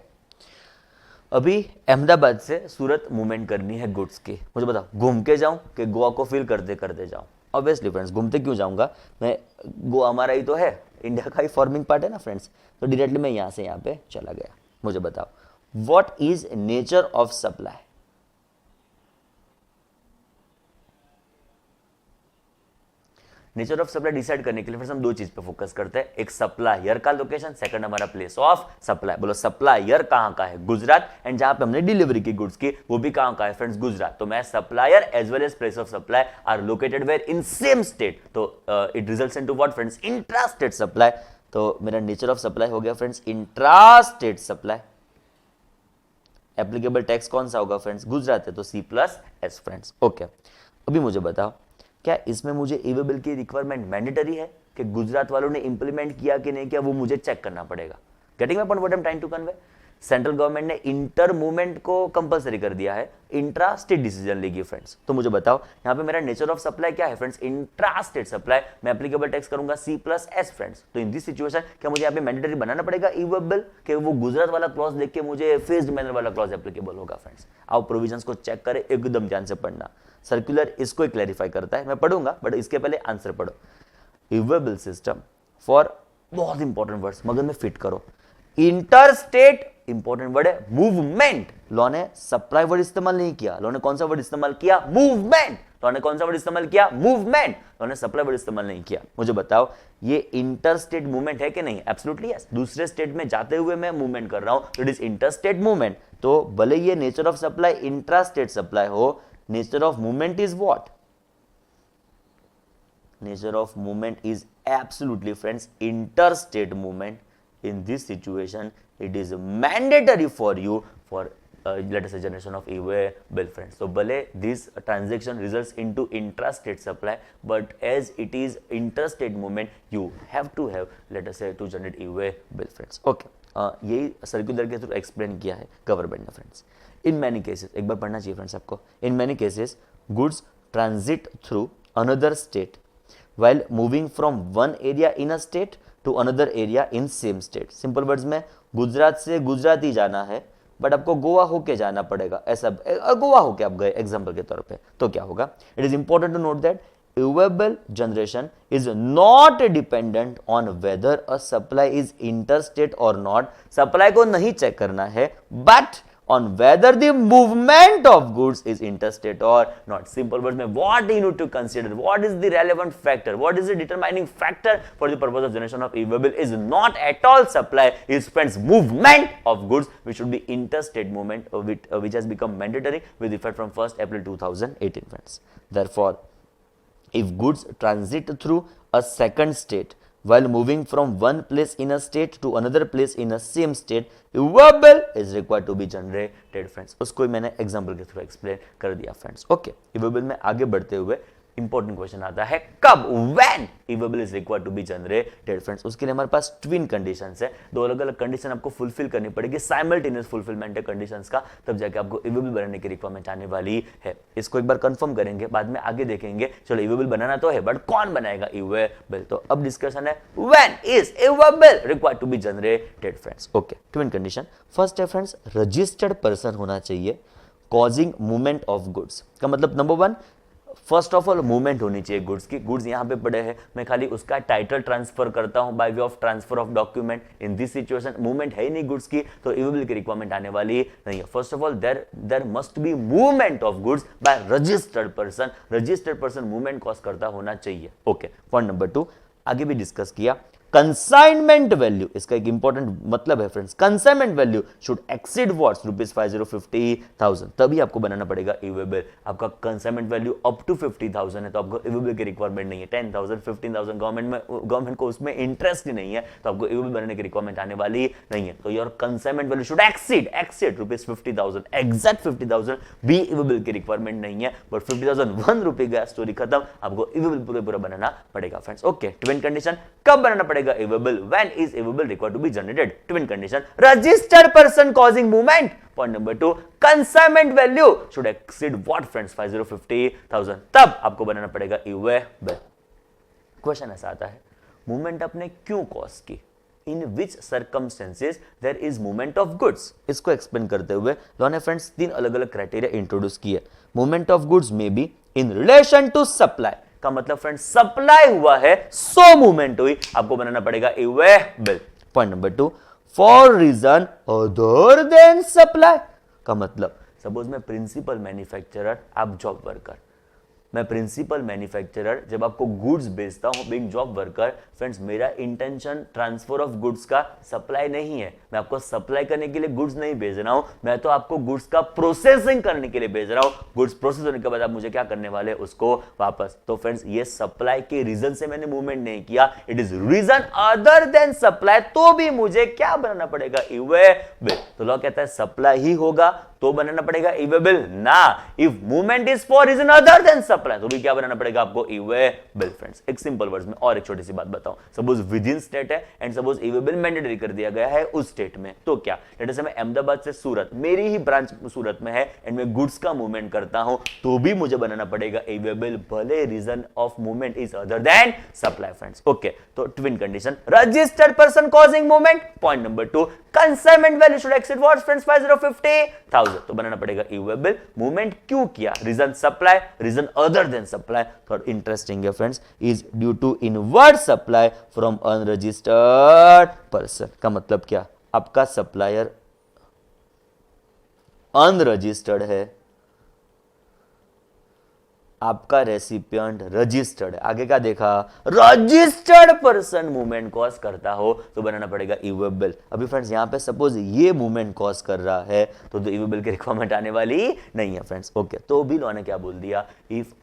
S1: अभी अहमदाबाद से सूरत मूवमेंट करनी है गुड्स की, मुझे बताओ घूम के जाऊं कि गोवा को फील करते करते जाऊं। ऑब्वियसली फ्रेंड्स घूमते क्यों जाऊंगा मैं, गोवा हमारा ही तो है, इंडिया का ही फॉर्मिंग पार्ट है ना फ्रेंड्स, तो डायरेक्टली मैं यहां से यहां पे चला गया। मुझे बताओ what is nature of supply. Nature of supply decide करने के लिए फिर हम दो चीज पे फोकस करते हैं, एक सप्लायर का लोकेशन, सेकंड हमारा प्लेस ऑफ सप्लाई। बोलो सप्लायर कहां का है, गुजरात, एंड जहां पे हमने डिलीवरी की गुड्स की वो भी कहां का है फ्रेंड्स, गुजरात। तो मैं supplier as well as place of supply are located where in same state, तो it results into what friends, intra state supply. तो मेरा नेचर ऑफ सप्लाई हो गया friends intra state supply. Applicable tax कौन सा होगा फ्रेंड्स, गुजरात है तो C+S फ्रेंड्स। ओके, अभी मुझे बताओ क्या इसमें मुझे ई-वे बिल की रिक्वायरमेंट मैंडेटरी है कि गुजरात वालों ने इंप्लीमेंट किया कि नहीं किया, वो मुझे चेक करना पड़ेगा। Getting my point, what I am trying to convey. Central government ने इंटर मूवमेंट को कंपलसरी कर दिया है, इंट्रा स्टेट डिसीजन लेगी फ्रेंड्स। तो मुझे बताओ यहां पे मेरा नेचर ऑफ सप्लाई क्या है फ्रेंड्स, इंट्रा स्टेट सप्लाई। मैं एप्लीकेबल टैक्स करूंगा C+S फ्रेंड्स। तो इन दिस सिचुएशन क्या मुझे यहां पे मैंडेटरी बनाना पड़ेगा ई-वे बिल कि वो गुजरात वाला क्लॉज देख के मुझे फेज्ड मैनर वाला क्लॉज एप्लीकेबल होगा फ्रेंड्स। आओ प्रोविजंस को चेक करें, एकदम ध्यान से पढ़ना। सर्कुलर इसको ही क्लैरिफाई करता है, मैं पढ़ूंगा बट इसके पहले आंसर पढ़ो। ई-वे बिल सिस्टम फॉर, बहुत इंपॉर्टेंट वर्ड्स मगर में फिट करो, इंटर स्टेट, इंपॉर्टेंट वर्ड है मूवमेंट। लॉ ने सप्लाई वर्ड इस्तेमाल नहीं किया, लॉ ने कौन सा वर्ड इस्तेमाल किया, मूवमेंट। लॉ ने कौन सा वर्ड इस्तेमाल किया, मूवमेंट। लॉ ने सप्लाई वर्ड इस्तेमाल नहीं किया। मुझे बताओ ये इंटर स्टेट मूवमेंट है कि नहीं, एब्सोल्युटली यस। दूसरे स्टेट में जाते हुए मैं मूवमेंट कर रहा हूं, तो it is inter state movement. तो भले ये nature of supply intra state supply हो, nature of movement is what, nature of movement is absolutely friends interstate movement. In this situation it is mandatory for you for let us say generation of e-way bill friends. So bale this transaction results into intrastate supply, but as it is interstate movement you have to have let us say to generate e-way bill friends. Okay, यही circular के through explain किया है government ने friends. इन many cases, एक बार पढ़ना चाहिए friends आपको, in many cases goods transit through another state while moving from one area in a state to another area in same state. Simple words में गुजरात से गुजरात ही जाना है बट आपको गोवा होके जाना पड़ेगा, ऐसा गोवा होके आप गए एग्जांपल के तौर पे, तो क्या होगा? It is important to note that e way bill generation is not dependent on whether a supply is interstate और नॉट। सप्लाई को नहीं चेक करना है but on whether the movement of goods is interstate or not. Simple words में what you need to consider, what is the relevant factor, what is the determining factor for the purpose of generation of e-waybill is not at all supply, is friends movement of goods which should be interstate movement which has become mandatory with effect from 1st April 2018 friends. Therefore, if goods transit through a second state while moving from one place in a state to another place in a same state, e-waybill is required to be generated friends. उसको मैंने example के through explain कर दिया friends. Okay, e-waybill में आगे बढ़ते हुए important question आता है कब, when e-waybill is required to be generated friends. उसके लिए हमारे पास ट्विन कंडीशंस है, दो अलग अलग कंडीशन आपको फुलफिल करनी पड़ेगी, साइमल्टेनियस फुलफिलमेंट है कंडीशंस का, तब जाके आपको e-waybill बनाने की रिक्वायरमेंट आने वाली है। इसको एक बार कंफर्म करेंगे, बाद में आगे देखेंगे। चलो e-waybill बनाना तो है बट कौन बनाएगा e-waybill, तो अब डिस्कशन है when is e-waybill required to be generated friends. Okay, twin condition first है फ्रेंड्स, रजिस्टर्ड पर्सन होना चाहिए कॉजिंग मूवमेंट ऑफ गुड्स। का मतलब number one, first of all movement होनी चाहिए गुड्स की। गुड्स यहाँ पे पड़े हैं, मैं खाली उसका टाइटल ट्रांसफर करता हूँ bye way of transfer of document. In this situation movement है ही नहीं गुड्स की, तो e-waybill की रिक्वायरमेंट आने वाली नहीं है। First of all there must be movement of goods by registered person. Registered person movement cause करता होना चाहिए। ओके, पॉइंट नंबर 2 आगे भी डिस्कस किया, कंसाइनमेंट वैल्यू, इसका एक इंपॉर्टेंट मतलब है friends, consignment value should exceed what's ₹50,000, तभी आपको बनाना पड़ेगा e-waybill। आपका कंसाइनमेंट वैल्यू अप टू 50,000 है तो आपको e-waybill की रिक्वायरमेंट नहीं है। 10,000 15,000 गवर्नमेंट को उसमें इंटरेस्ट ही नहीं है, तो आपको e-waybill बनाने की रिक्वायरमेंट आने वाली नहीं है। तो your consignment value should exceed ₹50,000, exact 50,000 भी e-waybill की रिक्वायरमेंट नहीं है, बट 50,000 ₹1 गया, स्टोरी खत्म। आपको e-waybill पूरा बनाना पड़ेगा फ्रेंड्स। ओके, ट्विन कंडीशन कब बनाना पड़ेगा e-waybill, when is e-waybill required to be generated? Twin condition, registered person causing movement. Point number 2, consignment value should exceed what friends? 50,000, तब आपको बनाना पड़ेगा e-waybill। क्वेश्चन ऐसा आता है, मूवमेंट आपने क्यों कॉज की? In which circumstances there is movement of goods. इसको एक्सप्लेन करते हुए लॉ ने फ्रेंड्स 3 अलग अलग क्राइटेरिया इंट्रोड्यूस किए। Movement of goods may be in relation to supply, का मतलब फ्रेंड्स सप्लाई हुआ है सो मूवमेंट हुई, आपको बनाना पड़ेगा e-waybill। Point number 2, for reason other than supply, का मतलब सपोज मैं प्रिंसिपल मैन्युफैक्चरर, आप जॉब वर्कर। मैं प्रिंसिपल मैन्युफैक्चरर जब आपको गुड्स बेचता हूं बीइंग जॉब वर्कर, फ्रेंड्स मेरा इंटेंशन ट्रांसफर ऑफ गुड्स का सप्लाई नहीं है। मैं आपको सप्लाई करने के लिए गुड्स नहीं भेज रहा हूं, मैं तो आपको गुड्स का प्रोसेसिंग करने के लिए भेज रहा हूं। गुड्स प्रोसेस होने के बाद आप मुझे क्या करने वाले, उसको वापस। तो फ्रेंड्स ये सप्लाई के रीजन से मैंने मूवमेंट नहीं किया, it is reason other than supply, तो भी मुझे क्या बनाना पड़ेगा e-waybill। तो लॉ कहता है सप्लाई ही होगा तो बनाना पड़ेगा e-waybill ना, if movement is for reason other than supply तो भी क्या बनाना पड़ेगा आपको e-waybill फ्रेंड्स। एक सिंपल वर्ड्स में और एक छोटी सी बात बताऊं, सपोज विद इन स्टेट है एंड सपोज e-waybill मैंडेटरी कर दिया गया है उस स्टेट में, तो क्या लेट से मैं अहमदाबाद से सूरत, मेरी ही ब्रांच सूरत में है एंड मैं गुड्स का मूवमेंट करता हूं तो भी मुझे बनाना पड़ेगा e-waybill, भले reason of movement is other than supply friends. Okay, तो twin condition, registered person causing movement. Point number 2, consignment value should exceed what friends 50,000, तो बनाना पड़ेगा e-waybill। मूवमेंट क्यों किया, reason supply, reason other than supply. थोड़ा interesting है friends, is due to inward supply from unregistered person, का मतलब क्या, आपका सप्लायर अनरजिस्टर्ड है, आपका रेसिपिएंट रजिस्टर्ड है। आगे क्या देखा, रजिस्टर्ड पर्सन मूवमेंट कॉज करता हो तो बनाना पड़ेगा e-waybill। अभी फ्रेंड्स यहाँ पे सपोज ये मूवमेंट कॉज कर रहा है तो e-waybill की रिक्वायरमेंट आने वाली नहीं है फ्रेंड्स। ओके, तो भी लॉ ने क्या बोल दिया, if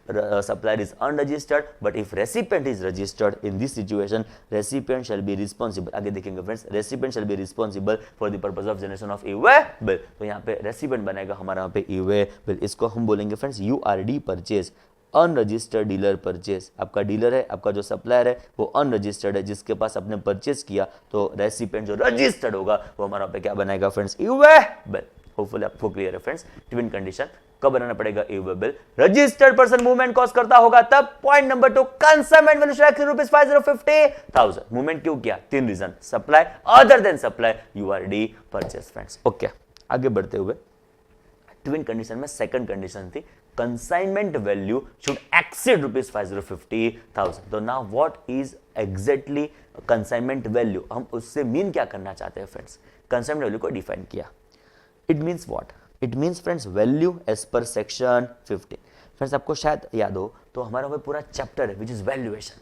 S1: supplier is unregistered but if recipient is registered, in this situation recipient shall be responsible. आगे देखेंगे friends, recipient shall be responsible for the purpose of generation of e-waybill। तो यहाँ पे रेसिपिएंट बनेगा हमारा यहाँ पे e-waybill। इसको हम बोलेंगे friends URD purchase, unregistered dealer purchase. आपका डीलर है, आपका जो सप्लायर है वो अनरजिस्टर्ड है, जिसके पास आपने परचेज किया, तो रेसिपिएंट जो रजिस्टर्ड होगा वो हमारा पे क्या बनाएगा फ्रेंड्स e-waybill। होपफुली आपको क्लियर है फ्रेंड्स। ट्विन कंडीशन कब बनाना पड़ेगा e way bill? Registered person movement cost करता होगा तब। Point number 2, consignment value should exceed ₹50,000। Movement क्यों किया? 3 reason, supply, other than supply, URD, purchase friends. Okay, आगे बढ़ते हुए ट्विन कंडीशन में सेकंड कंडीशन थी कंसाइनमेंट वैल्यू शुड एक्सीड ₹50,000। तो now what is exactly consignment value? हम उससे मीन क्या करना चाहते हैं फ्रेंड्स? कंसाइनमेंट वैल्यू को डिफाइन किया, it means what? It means friends value as per section 15। फ्रेंड्स आपको शायद याद हो तो हमारा वो पूरा चैप्टर है विच इज वैल्यूएशन।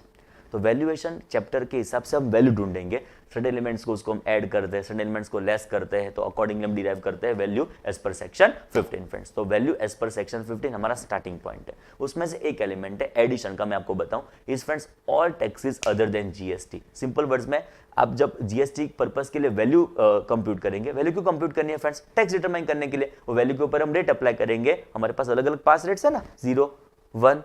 S1: तो वैल्यूएशन चैप्टर के हिसाब से हम वैल्यू ढूंढेंगे, सर्टेन एलिमेंट्स को उसको हम ऐड करते हैं, सर्टेन एलिमेंट्स को लेस करते हैं, तो अकॉर्डिंगली हम डिराइव करते हैं value as per section 15 friends. तो वैल्यू एज पर सेक्शन 15 हमारा स्टार्टिंग पॉइंट है। उसमें से एक एलिमेंट है एडिशन का, मैं आपको बताऊं is friends all taxes other than GST. Simple words में आप जब जीएसटी पर्पस के लिए वैल्यू कंप्यूट करेंगे, वैल्यू क्यों कंप्यूट करनी है फ्रेंड्स? टैक्स डिटरमाइन करने के लिए। वो वैल्यू के ऊपर हम रेट अप्लाई करेंगे, हमारे पास अलग अलग पास रेट्स है ना, 0, 1,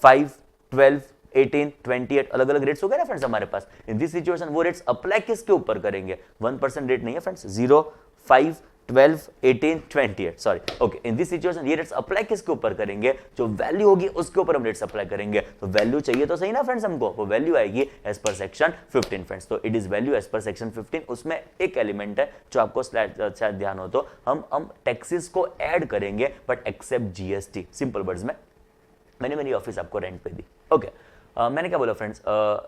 S1: 5, 12, 18, 28 अलग अलग रेट्स हो गए ना फ्रेंड्स हमारे पास। इन दिस सिचुएशन वो रेट्स अप्लाई किसके ऊपर करेंगे? 1% रेट नहीं है friends, 0, 5, 12, 18, 28 sorry. Okay, in this situation ये रेट्स अप्लाई किसके ऊपर करेंगे? जो वैल्यू होगी उसके ऊपर हम रेट्स अप्लाई करेंगे। तो वैल्यू चाहिए तो सही ना फ्रेंड्स हमको, वो वैल्यू आएगी एज पर सेक्शन 15 फ्रेंड्स। तो it is value as per section 15। उसमें एक एलिमेंट है जो आपको शायद ध्यान हो तो हम टैक्सेस को ऐड करेंगे but except GST. Simple words में मैंने मेरी ऑफिस आपको रेंट पे दी, ओके मैंने क्या बोला फ्रेंड्स,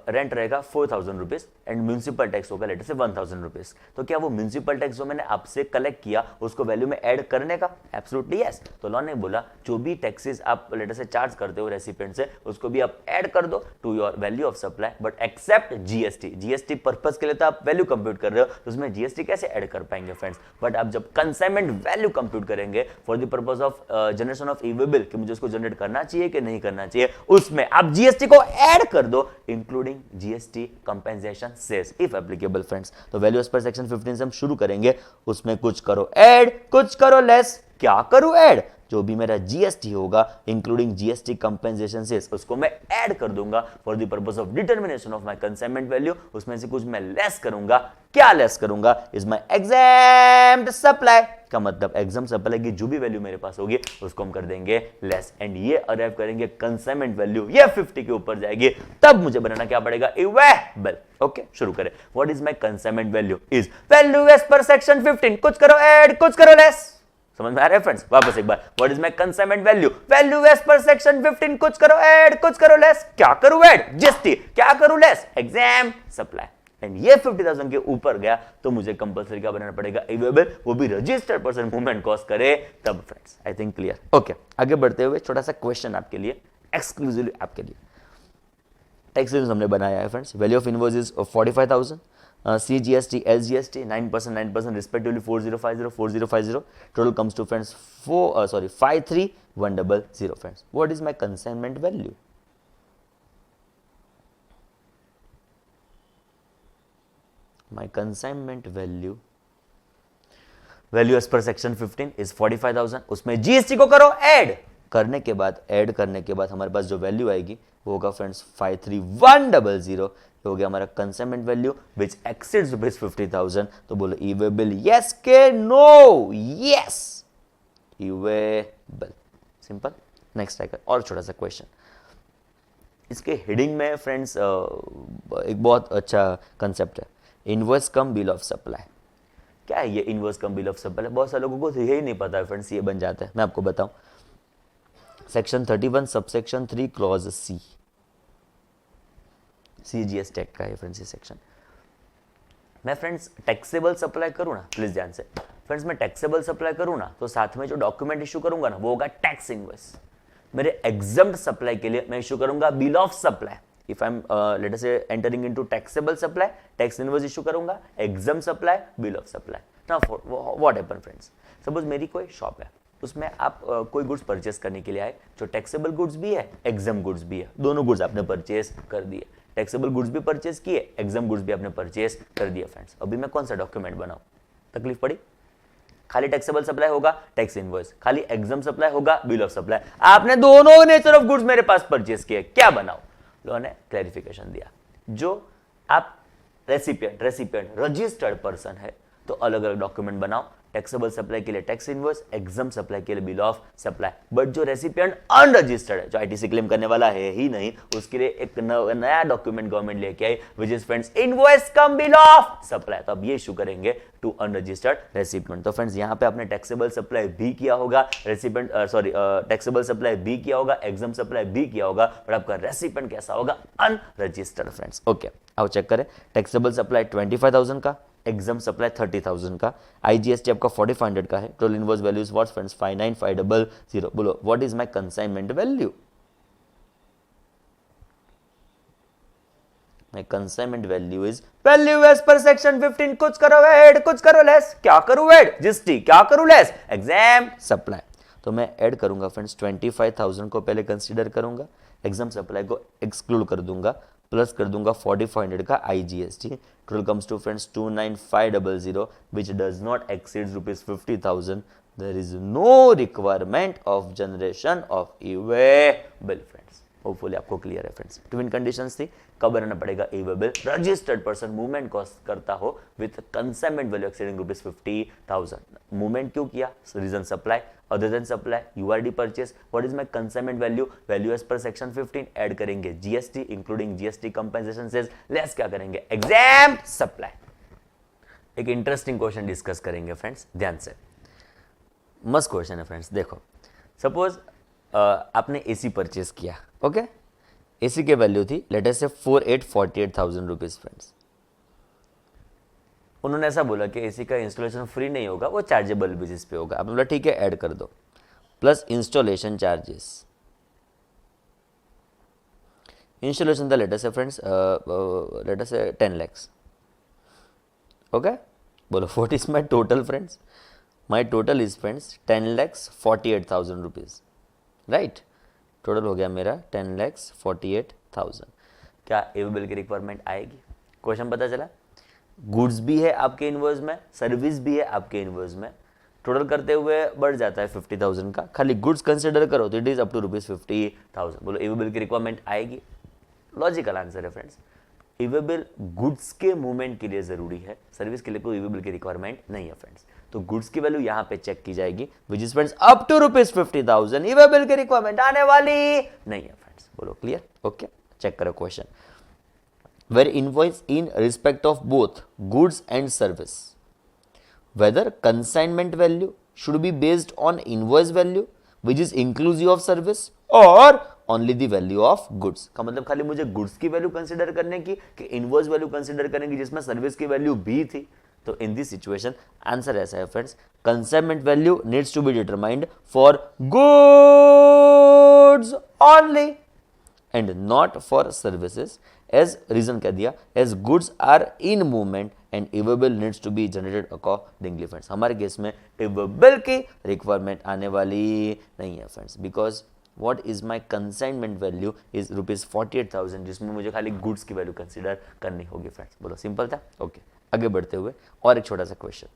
S1: रेंट रहेगा 4,000 रुपीज एंड म्यूनसिपल टैक्स होगा लेटर से 1,000 रुपीज। तो क्या वो म्यूनसिपल टैक्स जो मैंने आपसे कलेक्ट किया उसको वैल्यू में ऐड करने का? Absolutely yes. तो लॉ ने बोला जो भी टैक्सेस आप लेटर से चार्ज करते हो रेसिपिएंट से उसको भी आप ऐड कर दो to your value of supply but except GST. GST purpose के लिए तो आप वैल्यू कंप्यूट कर रहे हो, तो उसमें जीएसटी कैसे ऐड कर पाएंगे फ्रेंड्स? बट आप जब कंसाइनमेंट वैल्यू कंप्यूट करेंगे for the purpose of generation of इवेबल कि मुझे उसको जनरेट करना चाहिए कि नहीं करना चाहिए, उसमें आप जीएसटी को ऐड कर दो including GST compensation cess if applicable friends. तो वैल्यू एज पर सेक्शन 15 से हम शुरू करेंगे, उसमें कुछ करो ऐड कुछ करो लेस। क्या करूं ऐड? जो भी मेरा जीएसटी होगा इंक्लूडिंग जीएसटी कंपेंसेशन सेस उसको मैं ऐड कर दूंगा for the purpose of determination of my consignment value. उसमें से कुछ मैं लेस करूंगा। क्या लेस करूंगा? इज माय एग्जैम्प्ट सप्लाई का मतलब एग्जाम सप्लाई की जो भी वैल्यू मेरे पास होगी उसको हम कर देंगे लेस एंड ये अराइव करेंगे कंसाइनमेंट वैल्यू, ये 50 के ऊपर जाएगी। तब मुझे बनाना क्या पड़ेगा? इवेबल। ओके, शुरू करें। What is my consignment value? Is value as per section 15। कुछ करो ऐड कुछ करो लेस। समझ में आ रहा है फ्रेंड्स? वापस एक बार, what is my consignment value? Value as per section 15। कुछ करो ऐड कुछ करो लेस। क्या करूं ऐड? जीएसटी। क्या करूं लेस? Exempt supply. एंड ये 50,000 के ऊपर गया तो मुझे कंपलसरी क्या बनाना पड़ेगा? इवेबल, वो भी रजिस्टर्ड पर्सन मूवमेंट कॉस्ट करे तब friends. I think clear. Okay, आगे बढ़ते हुए छोटा सा क्वेश्चन आपके लिए, एक्सक्लूसिवली आपके लिए। टैक्स हमने बनाया है friends. Value of invoice is 45,000, CGST, SGST 9% respectively 4050 4050. Total comes to friends 53100 friends. What is my consignment value? My consignment value as per section 15 is 45,000. उसमें GST को करो ऐड करने के बाद हमारे पास जो वैल्यू आएगी वो होगा फ्रेंड्स 53100 हो गया हमारा consignment value which exceeds rupees 50,000। तो बोलो इवेबल यस के no? Yes, e way bill. Simple. Next आएगा और छोटा सा क्वेश्चन। इसके हेडिंग में फ्रेंड्स एक बहुत अच्छा कंसेप्ट है, invoice cum bill of supply. क्या है ये invoice cum bill of supply? बहुत सारे लोगों को तो यही नहीं पता है फ्रेंड्स, ये बन जाता है। मैं आपको बताऊं, section 31 subsection 3 clause C, CGS टैग का है फ्रेंड्स ये सेक्शन। मैं फ्रेंड्स टैक्सेबल सप्लाई करूं ना, प्लीज ध्यान से फ्रेंड्स, मैं टैक्सेबल सप्लाई करूं ना तो साथ में जो डॉक्यूमेंट इशू करूंगा ना वो होगा टैक्स इनवॉइस। मेरे एग्जम्प्ट सप्लाई के लिए मैं इशू करूंगा bill of supply. If I am let us say entering into taxable supply, tax invoice issue करूंगा, exempt supply, bill of supply. Now what happen friends, suppose मेरी कोई shop है, उसमें आप कोई गुड्स परचेस करने के लिए आए जो टैक्सेबल गुड्स भी है, एग्जम्प्ट गुड्स भी है, दोनों गुड्स आपने परचेस कर दिए। टैक्सेबल गुड्स भी परचेस किए, एग्जाम गुड्स भी आपने परचेस कर दिया फ्रेंड्स। अभी मैं कौन सा डॉक्यूमेंट बनाऊं? तकलीफ पड़ी? खाली टैक्सेबल सप्लाई होगा टैक्स इनवॉइस, खाली एग्जाम सप्लाई होगा बिल ऑफ सप्लाई। आपने दोनों नेचर ऑफ गुड्स मेरे पास परचेस किए, क्या बनाओ? लॉ ने क्लैरिफिकेशन दिया, जो आप रेसिपिएंट रजिस्टर्ड पर्सन है तो अलग अलग डॉक्यूमेंट बनाओ, टैक्सेबल सप्लाई के लिए टैक्स इनवॉइस, एग्जाम सप्लाई के लिए बिल ऑफ सप्लाई। बट जो रेसिपिएंट अनरजिस्टर्ड है, जो आईटीसी क्लेम करने वाला है ही नहीं, उसके लिए एक नया डॉक्यूमेंट गवर्नमेंट लेके आई, which is friends invoice cum bill of supply. तो अब ये इशू करेंगे टू अनरजिस्टर्ड रेसिपिएंट। तो फ्रेंड्स यहां पे आपने टैक्सेबल सप्लाई भी किया होगा, रेसिपिएंट टैक्सेबल सप्लाई भी किया होगा, एग्जाम सप्लाई भी किया होगा, बट आपका रेसिपिएंट कैसा होगा? Unregistered friends. ओके, आओ चेक करें। टैक्सेबल सप्लाई 25,000 का, एग्जाम सप्लाई 30,000 का, आईजीएसटी आपका 4500 का है। Total invoice value is what friends? 59500। बोलो what is my consignment value? My consignment value is value as per section 15। कुछ करो ऐड, कुछ करो लेस। क्या करूं ऐड? जीएसटी। क्या करूं लेस? Exempt supply. तो मैं ऐड करूंगा फ्रेंड्स 25,000 को पहले कंसीडर करूंगा, एग्जाम सप्लाई को एक्सक्लूड कर दूंगा, प्लस कर दूंगा 4500 का IGST. Total comes to friends 29500, which does not exceed rupees 50,000. There is no requirement of generation of e-way bill friends. Hopefully आपको क्लियर है फ्रेंड्स। ट्विन कंडीशंस थी, कब बनाना पड़ेगा e way bill? Registered person movement cost करता हो with consignment value exceeding rupees 50,000। Movement क्यों किया? Reason supply, other than supply, URD purchase. What is my consignment value? Value as per section 15। Add करेंगे GST including GST compensation cess, less क्या करेंगे? Exempt supply. एक interesting question discuss करेंगे friends, ध्यान से। मस्त क्वेश्चन है फ्रेंड्स। देखो, सपोज आपने एसी परचेस किया, ओके, एसी की वैल्यू थी लेट अस से 48,000 रुपीज फ्रेंड्स। उन्होंने ऐसा बोला कि एसी का इंस्टॉलेशन फ्री नहीं होगा, वो चार्जेबल बेसिस पे होगा। आपने बोला ठीक है ऐड कर दो, प्लस इंस्टॉलेशन चार्जेस। इंस्टॉलेशन था लेट अस से फ्रेंड्स, लेट अस से 10 lakhs, ओके। बोलो what is my total friends? My total is friends 10,48,000 rupees, right. Total हो गया मेरा 10,48,000। क्या ई-वे बिल की रिक्वायरमेंट आएगी? क्वेश्चन पता चला। गुड्स भी है आपके इनवॉइस में, सर्विस भी है आपके इनवॉइस में, टोटल करते हुए बढ़ जाता है 50,000 का। खाली गुड्स कंसिडर करो तो it is up to rupees 50,000। बोलो ई-वे बिल की रिक्वायरमेंट आएगी? लॉजिकल आंसर है फ्रेंड्स। ई-वे बिल गुड्स के मूवमेंट के लिए जरूरी है, सर्विस के लिए कोई ई-वे बिल की रिक्वायरमेंट नहीं है फ्रेंड्स। तो गुड्स की वैल्यू यहां पे चेक की जाएगी, which is friends up to rupees 50,000। E way bill की रिक्वायरमेंट आने वाली नहीं है फ्रेंड्स। बोलो क्लियर? ओके, चेक करो question. Where invoice in respect of both goods and service, whether consignment value should be based on invoice value which is inclusive of service or only the value of goods. का मतलब खाली मुझे goods की value consider करने की कि invoice value consider करने की जिसमें सर्विस की वैल्यू भी थी? तो इन दिस सिचुएशन आंसर ऐसा है friends, consignment value needs to be determined for goods only and not for services. As reason कह दिया, as goods are in movement and e way bill needs to be generated accordingly friends. हमारे case में e way bill की requirement आने वाली नहीं है friends, because what is my consignment value is rupees 48,000, जिसमें मुझे खाली गुड्स की वैल्यू कंसीडर करनी होगी फ्रेंड्स। बोलो सिंपल था। ओके, आगे बढ़ते हुए और एक छोटा सा क्वेश्चन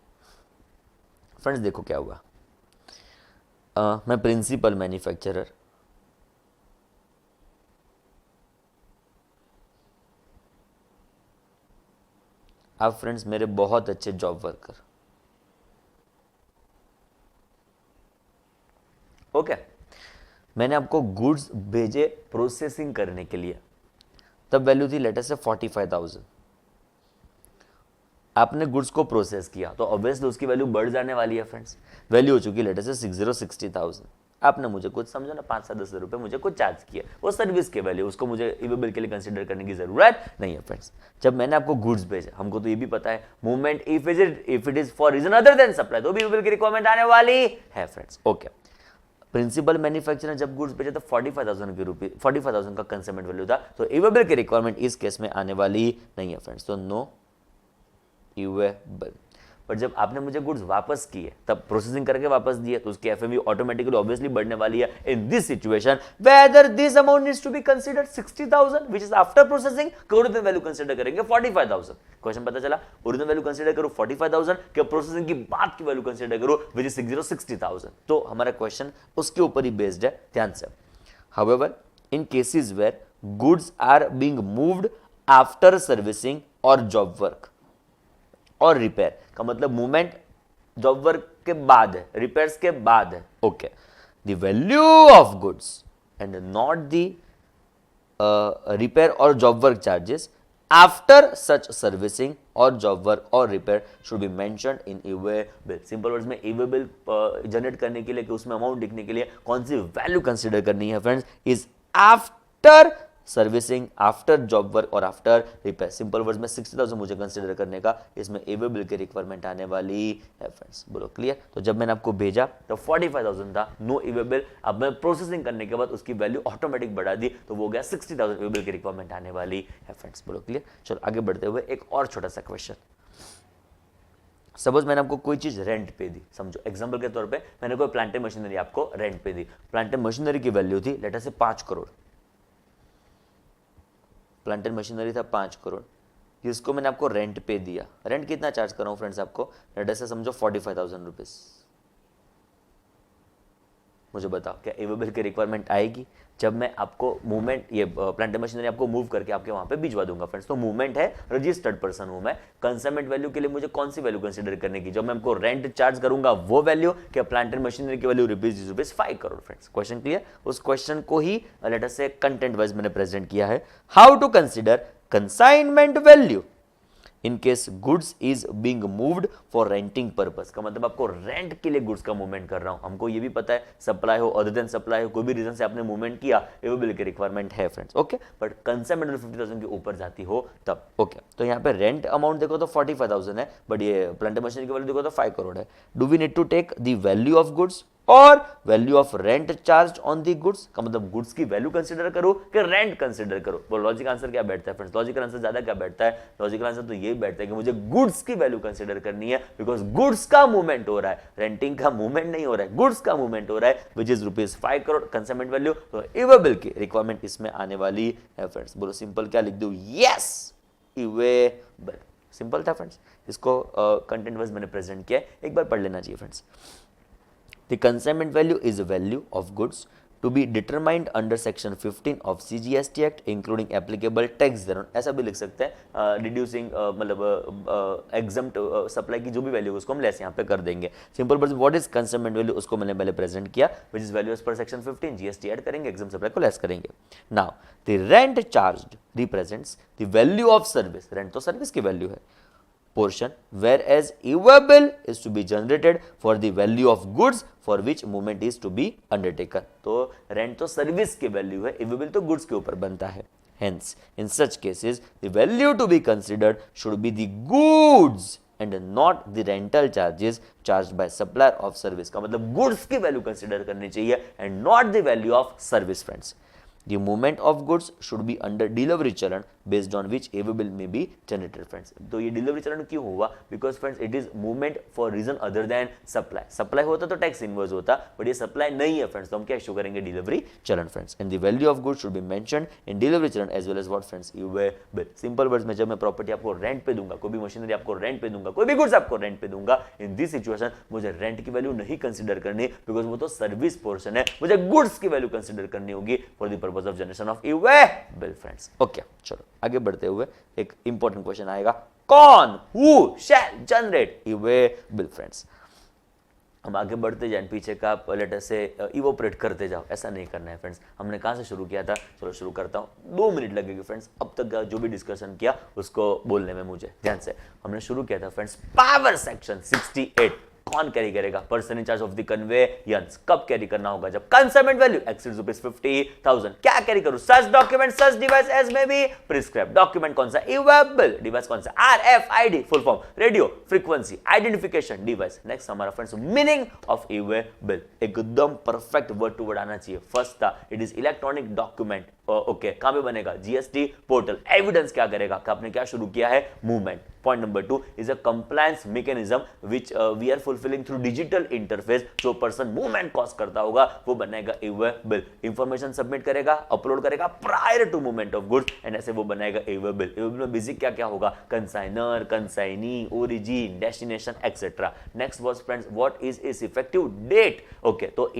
S1: फ्रेंड्स। देखो क्या हुआ, मैं प्रिंसिपल मैन्युफैक्चरर, आप फ्रेंड्स मेरे बहुत अच्छे जॉब वर्कर, ओके। मैंने आपको गुड्स भेजे प्रोसेसिंग करने के लिए, तब वैल्यू थी लेटर से 45,000। आपने गुड्स को प्रोसेस किया तो ऑब्वियसली उसकी वैल्यू बढ़ जाने वाली है फ्रेंड्स। वैल्यू हो चुकी लेटर से 60,000। आपने मुझे कुछ समझो ना 5-10 रुपए मुझे कुछ चार्ज किया, वो सर्विस की वैल्यू, उसको मुझे ई-वे बिल के लिए कंसीडर करने की जरूरत नहीं है फ्रेंड्स। जब मैंने आपको गुड्स भेजे, हमको तो ये भी पता है movement if it is for reason other than supply, तो भी ई-वे बिल की रिक्वायरमेंट आने वाली है फ्रेंड्स। ओके, प्रिंसिपल मैन्युफैक्चरर जब गुड्स भेजे तो 45,000 का कंसाइनमेंट वैल्यू था, तो ई-वे बिल की रिक्वायरमेंट इस केस में आने वाली नहीं है फ्रेंड्स। तो नो ई-वे बिल। बट जब आपने मुझे गुड्स वापस किए, तब प्रोसेसिंग करके वापस दिए, तो उसकी एफएमवी ऑटोमेटिकली ऑब्वियसली बढ़ने वाली है। In this situation whether this amount needs to be considered 60,000 which is after processing, original value consider करेंगे 45,000। क्वेश्चन पता चला, ओरिजिनल वैल्यू कंसीडर करो 45,000 कि प्रोसेसिंग की बाद की वैल्यू कंसीडर करो व्हिच इज 60,000। तो हमारा क्वेश्चन उसके ऊपर ही बेस्ड है, ध्यान से। However in cases where goods are being moved after servicing और जॉब वर्क और रिपेयर, का मतलब मूवमेंट जॉब वर्क के बाद है, रिपेयर्स के बाद है, okay, the value of goods and not the repair or job work charges after such servicing और जॉब वर्क और repair should be mentioned in e way bill. Simple words में e way bill generate करने के लिए कि उसमें अमाउंट लिखने के लिए कौन सी वैल्यू कंसिडर करनी है friends, is after servicing, after job work और आफ्टर रिपेयर। सिंपल वर्ड्स में 60,000 मुझे कंसिडर करने का, इसमें ईवे बिल की रिक्वायरमेंट आने वाली है फ्रेंड्स, बोलो क्लियर। तो जब मैंने आपको भेजा तो 45,000 था, नो ईवे बिल। अब मैं प्रोसेसिंग करने के बाद उसकी वैल्यू ऑटोमेटिक बढ़ा दी तो वो गया 60,000 ईवे बिल की रिक्वायरमेंट आने वाली है फ्रेंड्स, बोलो क्लियर। चलो आगे बढ़ते हुए एक और छोटा सा क्वेश्चन। सपोज मैंने आपको कोई चीज रेंट पे दी, समझो एग्जांपल के तौर पे मैंने कोई प्लांट एंड मशीनरी आपको रेंट पे दी, प्लांट एंड मशीनरी की वैल्यू थी लेटर से 5 करोड़, प्लांट एंड मशीनरी था 5 करोड़, जिसको मैंने आपको रेंट पे दिया। रेंट कितना चार्ज कर रहा हूं फ्रेंड्स आपको, लेटर से समझो 45,000 रुपीज। मुझे बताओ क्या ईवे बिल की रिक्वायरमेंट आएगी जब मैं आपको मूवमेंट, ये प्लांट एंड मशीनरी आपको मूव करके आपके वहां पे भिजवा दूंगा फ्रेंड्स। तो मूवमेंट है, रजिस्टर्ड पर्सन हूं मैं। कंसाइनमेंट वैल्यू के लिए मुझे कौन सी वैल्यू कंसीडर करने की, जब मैं आपको रेंट चार्ज करूंगा वो वैल्यू, क्या प्लांट एंड मशीनरी की value rupees 5 crore friends. Question clear. उस क्वेश्चन को ही लेटर से कंटेंट वाइज मैंने प्रेजेंट किया है। How to consider consignment value in case goods is being moved for renting purpose. का मतलब आपको रेंट के लिए गुड्स का मूवमेंट कर रहा हूं। हमको ये भी पता है सप्लाई हो, अदर देन सप्लाई हो, कोई भी रीजन से आपने मूवमेंट किया, ईवे बिल की रिक्वायरमेंट है फ्रेंड्स, ओके। बट कंसाइनमेंट 50,000 के ऊपर जाती हो तब, ओके। तो यहाँ पे रेंट अमाउंट देखो तो 45,000 है, बट ये प्लांट मशीनरी की वैल्यू देखो तो 5 करोड़ है। Do we need to take the value of goods or value of rent charge on the goods. का मतलब गुड्स की वैल्यू कंसीडर करो कि रेंट कंसीडर करो। वो लॉजिकल आंसर क्या बैठता है फ्रेंड्स, लॉजिकल आंसर ज्यादा क्या बैठता है, लॉजिकल आंसर तो ये बैठता है कि मुझे गुड्स की वैल्यू कंसीडर करनी है, बिकॉज गुड्स का मूवमेंट हो रहा है, रेंटिंग का मूवमेंट नहीं हो रहा है, गुड्स का मूवमेंट हो रहा है, which is ₹5 crore consignment value. तो ईवे बिल की रिक्वायरमेंट इसमें आने वाली है फ्रेंड्स। बोलो सिंपल क्या लिख दूं, यस ईवे बिल। सिंपल था फ्रेंड्स, इसको कंटेंट वाइज मैंने प्रेजेंट किया है, एक बार पढ़ लेना चाहिए friends. The consignment value is a value of goods to be determined under section 15 of CGST Act including applicable tax thereon। ऐसा भी लिख सकते हैं, डिड्यूसिंग मतलब एग्जम्प्ट सप्लाई की जो भी वैल्यू उसको हम लेस यहाँ पे कर देंगे। Simple words what is consignment value, उसको मैंने पहले प्रेजेंट किया, which is value as per section 15, GST add करेंगे, एग्जाम सप्लाई को लेस करेंगे। Now the rent charged represents the value of service. Rent तो सर्विस की वैल्यू है portion, whereas e way bill is to be generated for the value of goods for which movement is to be undertaken। तो rent तो service की value है, e way bill तो goods के ऊपर बनता है। Hence, in such cases, the value to be considered should be the goods and not the rental charges charged by supplier of service। का मतलब गुड्स की वैल्यू कंसिडर करनी चाहिए and not the value of service friends। The movement of goods should be under delivery चलन based on which e-way bill may be generated friends। तो ये delivery चलन क्यों हुआ, because friends it is movement for reason other than supply। Supply होता तो tax inverse होता, but ये सप्लाई नहीं है फ्रेंड्स, तो हम क्या इशू करेंगे, delivery challan friends. And the value of goods should be mentioned in delivery challan as well as what friends, e way bill. Simple words में जब मैं प्रॉपर्टी आपको रेंट पे दूंगा, कोई भी मशीनरी आपको रेंट पे दूंगा, कोई भी गुड्स आपको रेंट पे दूंगा, इन दिस सिचुएशन मुझे रेंट की वैल्यू नहीं कंसिडर करनी, बिकॉज वो तो सर्विस पोर्शन है, मुझे गुड्स की वैल्यू कंसिडर करनी होगी for the purpose of generation of e way bill friends, okay. चलो आगे बढ़ते हुए एक इंपॉर्टेंट क्वेश्चन आएगा, कौन who shall generate e way bill friends. हम आगे बढ़ते जाए, पीछे का लेटर से इवोपरेट करते जाओ, ऐसा नहीं करना है फ्रेंड्स। हमने कहां से शुरू किया था, चलो शुरू करता हूं, 2 मिनट लगेगी फ्रेंड्स। अब तक का जो भी डिस्कशन किया उसको बोलने में मुझे ध्यान से। हमने शुरू किया था फ्रेंड्स पावर सेक्शन 68, कौन कैरी करेगा, person in charge of the conveyance. कब कैरी करना होगा, जब कंसाइनमेंट वैल्यू एक्सीड्स ₹50,000। क्या कैरी करूं, such document such device as may be prescribed. Document कौन सा, ईवे बिल। डिवाइस कौन सा, RFID full form radio frequency identification device. Next हमारा friends meaning of e way bill, एकदम परफेक्ट वर्ड टू वर्ड आना चाहिए। फर्स्ट था it is electronic document, okay. कहां पे बनेगा, जीएसटी पोर्टल। एविडेंस क्या करेगा, कि आपने क्या शुरू किया है, movement. Point number 2 is a compliance mechanism which we are fulfilling through digital interface. जो पर्सन मूवमेंट कॉज करता होगा वो बनाएगा ईवे बिल। इंफॉर्मेशन सबमिट करेगा, अपलोड करेगा prior to movement of goods, and ऐसे वो बनाएगा ईवे बिल। ईवे बिल में बेसिक क्या क्या होगा, consignor, consignee, origin, destination etcetera. Next was friends what is its effective date, okay. तो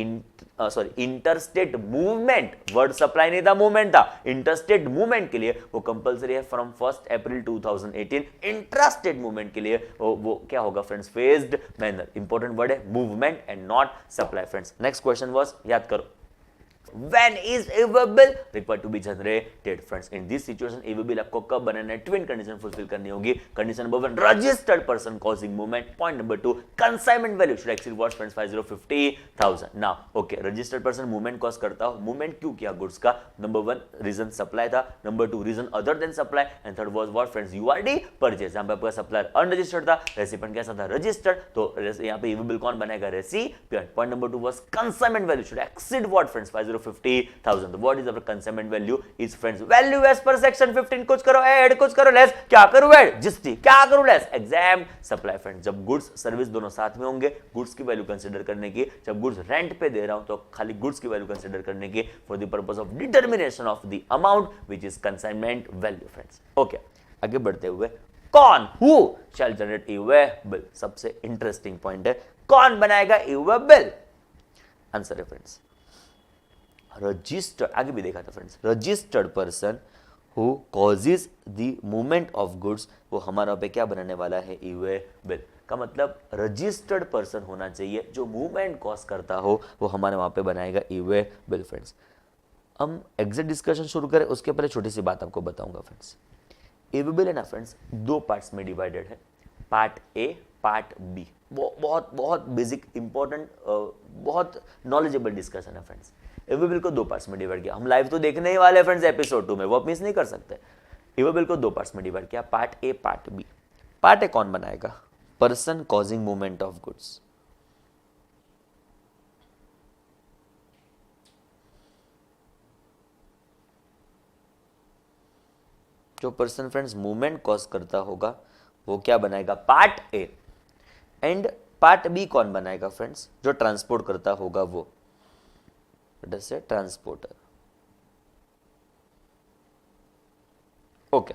S1: sorry interstate movement, word supply नहीं था मूवमेंट था, इंटरस्टेट मूवमेंट के लिए वो कंपलसरी है फ्रॉम 1 अप्रैल 2018। इंट्रास्टेट मूवमेंट के लिए वो क्या होगा friends, phased manner. Important word है movement and not supply friends. Next question was, याद करो, when is a bill required to be generated friends? In this situation a bill आपको कब बनाना है, ट्विन कंडीशन फुलफिल करनी होगी। Condition number 1 registered person causing movement, point number 2 consignment value should exceed what friends 50,000। Now okay, registered person movement cause करता हो, movement क्यों किया goods का, नंबर 1 रीजन सप्लाई था, number 2 reason other than supply, and third was what friends URD purchase. यहां पे आपका supplier unregistered था, रेसिपिएंट कैसा था रजिस्टर्ड, तो यहां पे बिल कौन बनाएगा, recipient. Point number 2 was consignment value should exceed what friends 50,000। What is our consignment value is friends value as per section 15। कुछ करो ऐड, कुछ करो लेस, क्या करूं ऐड, जिसकी क्या करूं लेस, एग्जाम सप्लाई फ्रेंड्स। जब गुड्स सर्विस दोनों साथ में होंगे, गुड्स की वैल्यू कंसीडर करने की, जब गुड्स रेंट पे दे रहा हूं तो खाली गुड्स की वैल्यू कंसीडर करने की for the purpose of determination of the amount which is consignment value friends. Okay, आगे बढ़ते हुए, कौन who shall generate e way bill, सबसे इंटरेस्टिंग पॉइंट है, कौन बनाएगा ईवे बिल। आंसर है फ्रेंड्स रजिस्टर्ड, आगे भी देखा था friends, registered person who causes the movement of goods, वो हमारा पे क्या बनाने वाला है, ईवे बिल का मतलब रजिस्टर्ड पर्सन होना चाहिए, जो मूवमेंट कॉज करता हो वो हमारे वहां पे बनाएगा ईवे बिल फ्रेंड्स। हम एग्जैक्ट डिस्कशन शुरू करें उसके पहले छोटी सी बात आपको बताऊंगा फ्रेंड्स। ईवे बिल है ना फ्रेंड्स, दो पार्ट्स में डिवाइडेड है, पार्ट ए पार्ट बी। बहुत बहुत बेसिक इंपॉर्टेंट बहुत नॉलेजेबल डिस्कशन है फ्रेंड्स। ईवे बिल को दो पार्ट्स में डिवाइड किया, हम लाइव तो देखने ही वाले हैं फ्रेंड्स एपिसोड 2 में, वो आप मिस नहीं कर सकते। ईवे बिल को दो पार्ट्स में डिवाइड किया, part A part B. Part A कौन बनाएगा, person causing movement of goods. जो पर्सन फ्रेंड्स मूवमेंट कॉज करता होगा वो क्या बनाएगा, part A. And part B कौन बनाएगा फ्रेंड्स, जो ट्रांसपोर्ट करता होगा वो, से ट्रांसपोर्टर। ओके,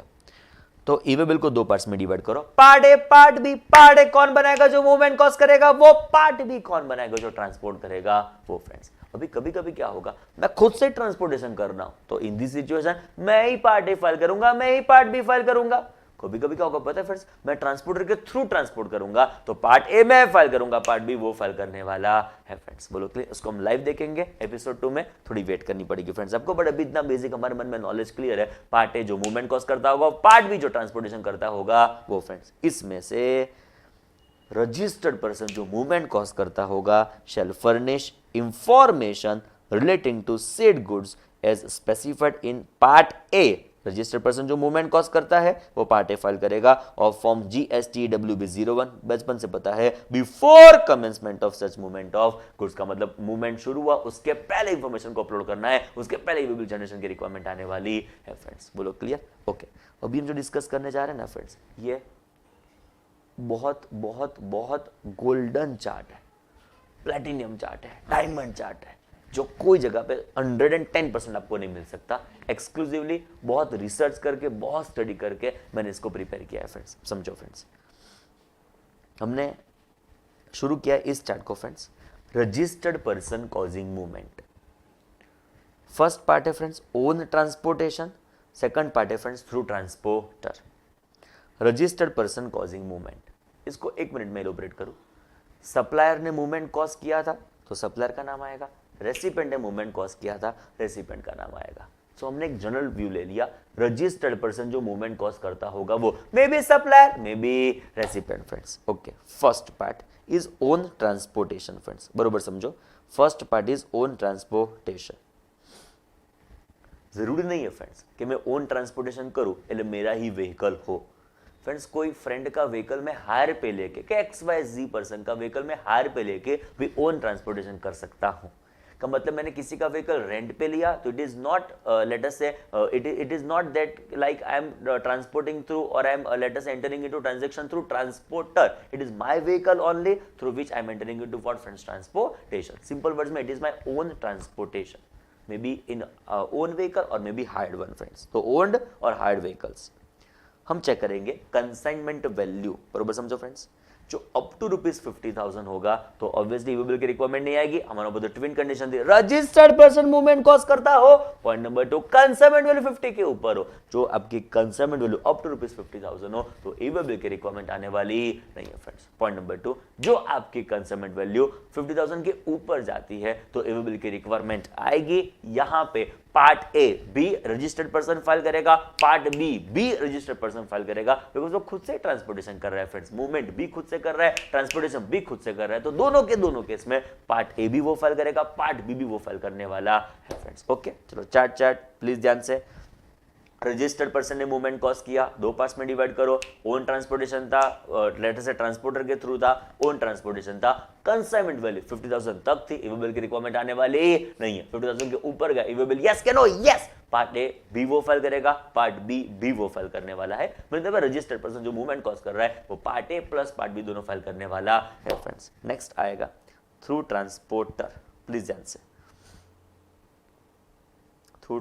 S1: तो ईवे बिल को दो पार्ट्स में डिवाइड करो, part A part B. Part A कौन बनाएगा, जो मूवमेंट कॉज करेगा वो, पार्ट बी कौन बनाएगा, जो ट्रांसपोर्ट करेगा वो फ्रेंड्स। अभी कभी कभी क्या होगा, मैं खुद से ट्रांसपोर्टेशन कर रहा हूं, तो इन दिस सिचुएशन मैं ही पार्ट ए फाइल करूंगा, मैं ही पार्ट बी फाइल करूंगा। कभी कभी क्या होगा पता है फ्रेंड्स, मैं ट्रांसपोर्टर के थ्रू ट्रांसपोर्ट करूंगा, तो पार्ट ए मैं फाइल करूंगा, पार्ट बी वो फाइल करने वाला है फ्रेंड्स। बोलो क्लियर, उसको हम लाइव देखेंगे एपिसोड 2 में, थोड़ी वेट करनी पड़ेगी फ्रेंड्स आपको, बट अभी इतना बेसिक हमारे मन में नॉलेज क्लियर है। पार्ट ए जो मूवमेंट कॉज करता होगा, पार्ट बी जो ट्रांसपोर्टेशन करता होगा वो फ्रेंड्स। इसमें से रजिस्टर्ड पर्सन जो मूवमेंट कॉज करता होगा shall furnish information relating to said goods as specified in part A. Registered person जो मूवमेंट कॉज करता है वो पार्ट ए फाइल करेगा, और फॉर्म GSTWB01 बचपन से पता है, before commencement of such movement of goods का मतलब मूवमेंट शुरू हुआ उसके पहले इंफॉर्मेशन को अपलोड करना है, उसके पहले बिल जनरेशन की रिक्वायरमेंट आने वाली है फ्रेंड्स। बोलो क्लियर। ओके, अभी हम जो डिस्कस करने जा रहे हैं ना फ्रेंड्स, ये बहुत बहुत बहुत गोल्डन चार्ट है, प्लैटिनियम चार्ट है, डायमंड चार्ट है, जो कोई जगह पे 110% आपको नहीं मिल सकता। एक्सक्लूसिवली बहुत रिसर्च करके, बहुत स्टडी करके मैंने इसको प्रिपेयर किया है फ्रेंड्स। समझो फ्रेंड्स, हमने शुरू किया इस चार्ट को friends, registered person causing movement. First part है friends own transportation, second part है friends through transporter. Registered person causing movement, इसको एक मिनट में इलोबरेट करूं। सप्लायर ने मूवमेंट कॉज किया था तो सप्लायर का नाम आएगा, रेसिपिएंट ने मूवमेंट कॉज किया था, रेसिपिएंट का नाम आएगा। सो हमने एक जनरल व्यू ले लिया, रजिस्टर्ड पर्सन जो मूवमेंट कॉज करता होगा वो may be supplier, may be recipient friends. Okay, first part is own transportation friends, बरोबर समझो। First part is own transportation. जरूरी नहीं है फ्रेंड्स कि मैं ओन ट्रांसपोर्टेशन करूं એટલે मेरा ही व्हीकल हो। फ्रेंड्स, कोई फ्रेंड का व्हीकल में हायर पे लेके, कि XYZ पर्सन का व्हीकल में हायर पे लेके भी ओन ट्रांसपोर्टेशन कर सकता हूं। का मतलब मैंने किसी का व्हीकल रेंट पे लिया तो it is not let us say it is not that like I am transporting through or I am let us entering into transaction through transporter. It is my vehicle only through which I am entering into what friends transportation. Simple words में it is my own transportation, may be in own vehicle or may be hired one friends. तो owned or hired vehicles हम check करेंगे। Consignment value, बरोबर समझो friends. जो up to ₹50,000 होगा तो obviously इवेबल की रिक्वायरमेंट नहीं आएगी। हमारे ऊपर तो ट्विन कंडीशन थी, रजिस्टर्ड पर्सन मूवमेंट कॉस्ट करता हो, पॉइंट नंबर 2 कंसाइनमेंट वैल्यू 50 के ऊपर हो, जो आपकी कंसाइनमेंट वैल्यू अप टू ₹50,000 हो तो इवेबल की रिक्वायरमेंट आने वाली नहीं है फ्रेंड्स। पॉइंट नंबर 2, जो आपकी कंसाइनमेंट वैल्यू 50,000 के ऊपर जाती है तो इवेबल की रिक्वायरमेंट आएगी। यहां पे part A B registered person file करेगा, part B registered person file करेगा, बिकॉज वो खुद से ट्रांसपोर्टेशन कर रहा है फ्रेंड्स, मूवमेंट भी खुद से कर रहा है, ट्रांसपोर्टेशन भी खुद से कर रहा है, तो दोनों केस में पार्ट ए भी वो फाइल करेगा, पार्ट बी भी वो फाइल करने वाला है फ्रेंड्स। ओके, चलो चार्ट प्लीज ध्यान से। रजिस्टर्ड पर्सन ने मूवमेंट कॉस्ट किया, दो पार्ट्स में डिवाइड करो, ओन ट्रांसपोर्टेशन था, लेटर से ट्रांसपोर्टर के थ्रू था, ओन ट्रांसपोर्टेशन था, कंसाइनमेंट वैल्यू 50,000 तक थी, इवेबल की रिक्वायरमेंट आने वाली नहीं है। 50,000 के ऊपर गया इवेबल, यस के no, yes, part A B वो फाइल करेगा, पार्ट बी वो फाइल करने वाला है, मतलब रजिस्टर्ड पर्सन जो मूवमेंट कॉस्ट कर रहा है वो part A plus part B दोनों फाइल करने वाला है फ्रेंड्स। नेक्स्ट आएगा थ्रू ट्रांसपोर्टर, प्लीज ध्यान से, थ्रू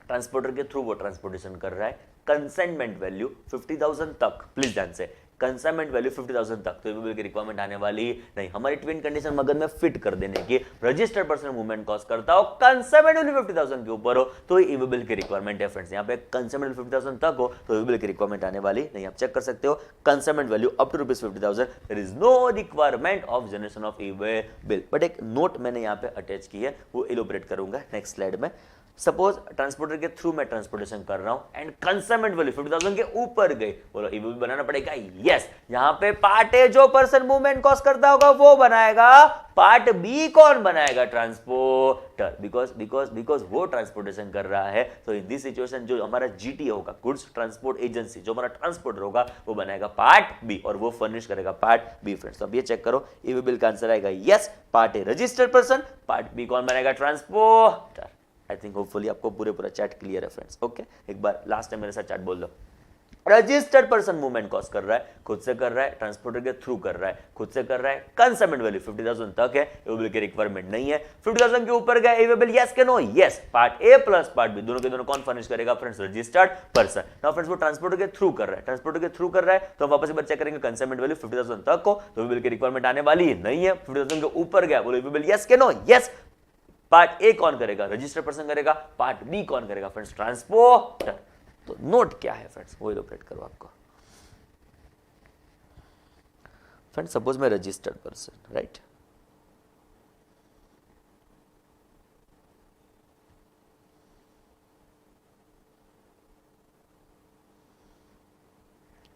S1: ट्रांसपोर्टर के थ्रू वो ट्रांसपोर्टेशन कर रहा है, कंसाइनमेंट वैल्यू 50,000 तक, प्लीज ध्यान से, कंसाइनमेंट वैल्यू 50,000 तक, तो इवेबल की रिक्वायरमेंट आने वाली नहीं। हमारी ट्विन कंडीशन मगन में फिट कर देने की, रजिस्टर्ड पर्सन मूवमेंट कॉस्ट करता हो, कंसाइनमेंट वैल्यू 50,000 के ऊपर हो तो इवेबल की रिक्वायरमेंट है फ्रेंड्स। यहाँ पे कंसाइनमेंट 50,000 तक हो तो इवेबल की रिक्वायरमेंट आने वाली नहीं। आप चेक कर सकते हो, consignment value up to ₹50,000, there is no requirement of generation of e way bill. But एक नोट मैंने यहाँ पे अटैच की है, वो इलोबरेट करूंगा नेक्स्ट स्लाइड में। सपोज ट्रांसपोर्टर के थ्रू मैं ट्रांसपोर्टेशन कर रहा हूं एंड कंसाइनमेंट वैल्यू 50,000 के ऊपर गई, बोलो इवेबल बनाना पड़ेगा, यस। यहां पे पार्ट ए जो पर्सन मूवमेंट कॉस्ट करता होगा वो बनाएगा, पार्ट बी कौन बनाएगा, ट्रांसपोर्टर, बिकॉज वो ट्रांसपोर्टेशन कर रहा है। तो इन दिस सिचुएशन जो हमारा जीटी होगा, गुड्स ट्रांसपोर्ट एजेंसी, जो हमारा ट्रांसपोर्टर होगा वो बनाएगा पार्ट बी और वो फर्निश करेगा पार्ट बी फ्रेंड्स। तो अब ये चेक करो, इवेबल का आंसर आएगा yes, part A registered person, part B कौन बनाएगा, ट्रांसपोर्टर। आई थिंक होपफुली आपको पूरा चैट क्लियर है फ्रेंड्स। ओके, एक बार लास्ट टाइम मेरे साथ चैट बोल दो। रजिस्टर्ड पर्सन मूवमेंट कॉस्ट कर रहा है, खुद से कर रहा है, ट्रांसपोर्टर के थ्रू कर रहा है, खुद से कर रहा है, कंसाइनमेंट वैल्यू 50,000 तक है, इवेबल की रिक्वायरमेंट नहीं है। 50,000 के ऊपर गया इवेबल, यस के no, yes, part A plus part B दोनों के दोनों कौन फर्निश करेगा friends, registered person. Now friends वो ट्रांसपोर्टर के थ्रू कर रहा है, तो हम वापस एक बार चेक करेंगे, कंसाइनमेंट वैल्यू 50,000 तक हो तो इवेबल की रिक्वायरमेंट आने वाली नहीं है। 50,000 के ऊपर गया, बोलो इवेबल, यस के नो, यस, पार्ट ए कौन करेगा, रजिस्टर्ड पर्सन करेगा, पार्ट बी कौन करेगा फ्रेंड्स, ट्रांसपोर्टर। तो नोट क्या है फ्रेंड्स, वो इलोबरेट करो आपको। फ्रेंड्स सपोज मैं registered person, right,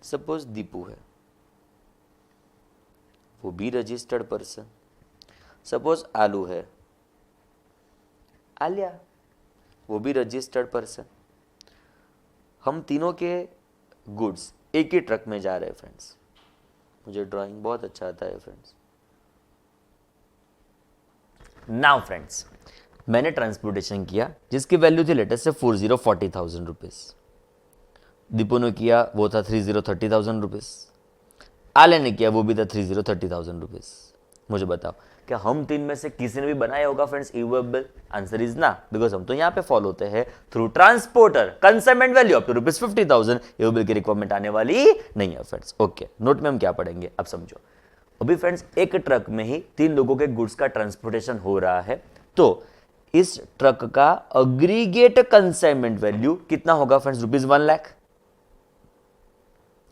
S1: suppose Deepu है, वो भी रजिस्टर्ड पर्सन। सपोज आलू है, आलिया, वो भी रजिस्टर्ड पर्सन। हम तीनों के गुड्स एक ही ट्रक में जा रहे हैं फ्रेंड्स। मुझे ड्राइंग बहुत अच्छा आता है फ्रेंड्स। नाउ फ्रेंड्स मैंने ट्रांसपोर्टेशन किया जिसकी वैल्यू थी लेटेस्ट से 40,000 रुपीज, दीपू ने किया वो था 30,000 रुपीज, आले ने किया वो भी था 30,000 रुपीज। मुझे बताओ क्या हम तीन में से किसी ने भी बनाया होगा फ्रेंड्स इवेबल? आंसर इज ना, बिकॉज हम तो यहाँ पे फॉलो होते हैं through transporter, consignment value up to ₹50,000, e way bill की रिक्वायरमेंट आने वाली नहीं है फ्रेंड्स। ओके, नोट में हम क्या पढ़ेंगे अब समझो। अभी फ्रेंड्स एक ट्रक में ही 3 लोगों के गुड्स का ट्रांसपोर्टेशन हो रहा है, तो इस ट्रक का अग्रीगेट कंसाइनमेंट वैल्यू कितना होगा फ्रेंड्स, ₹1 लाख।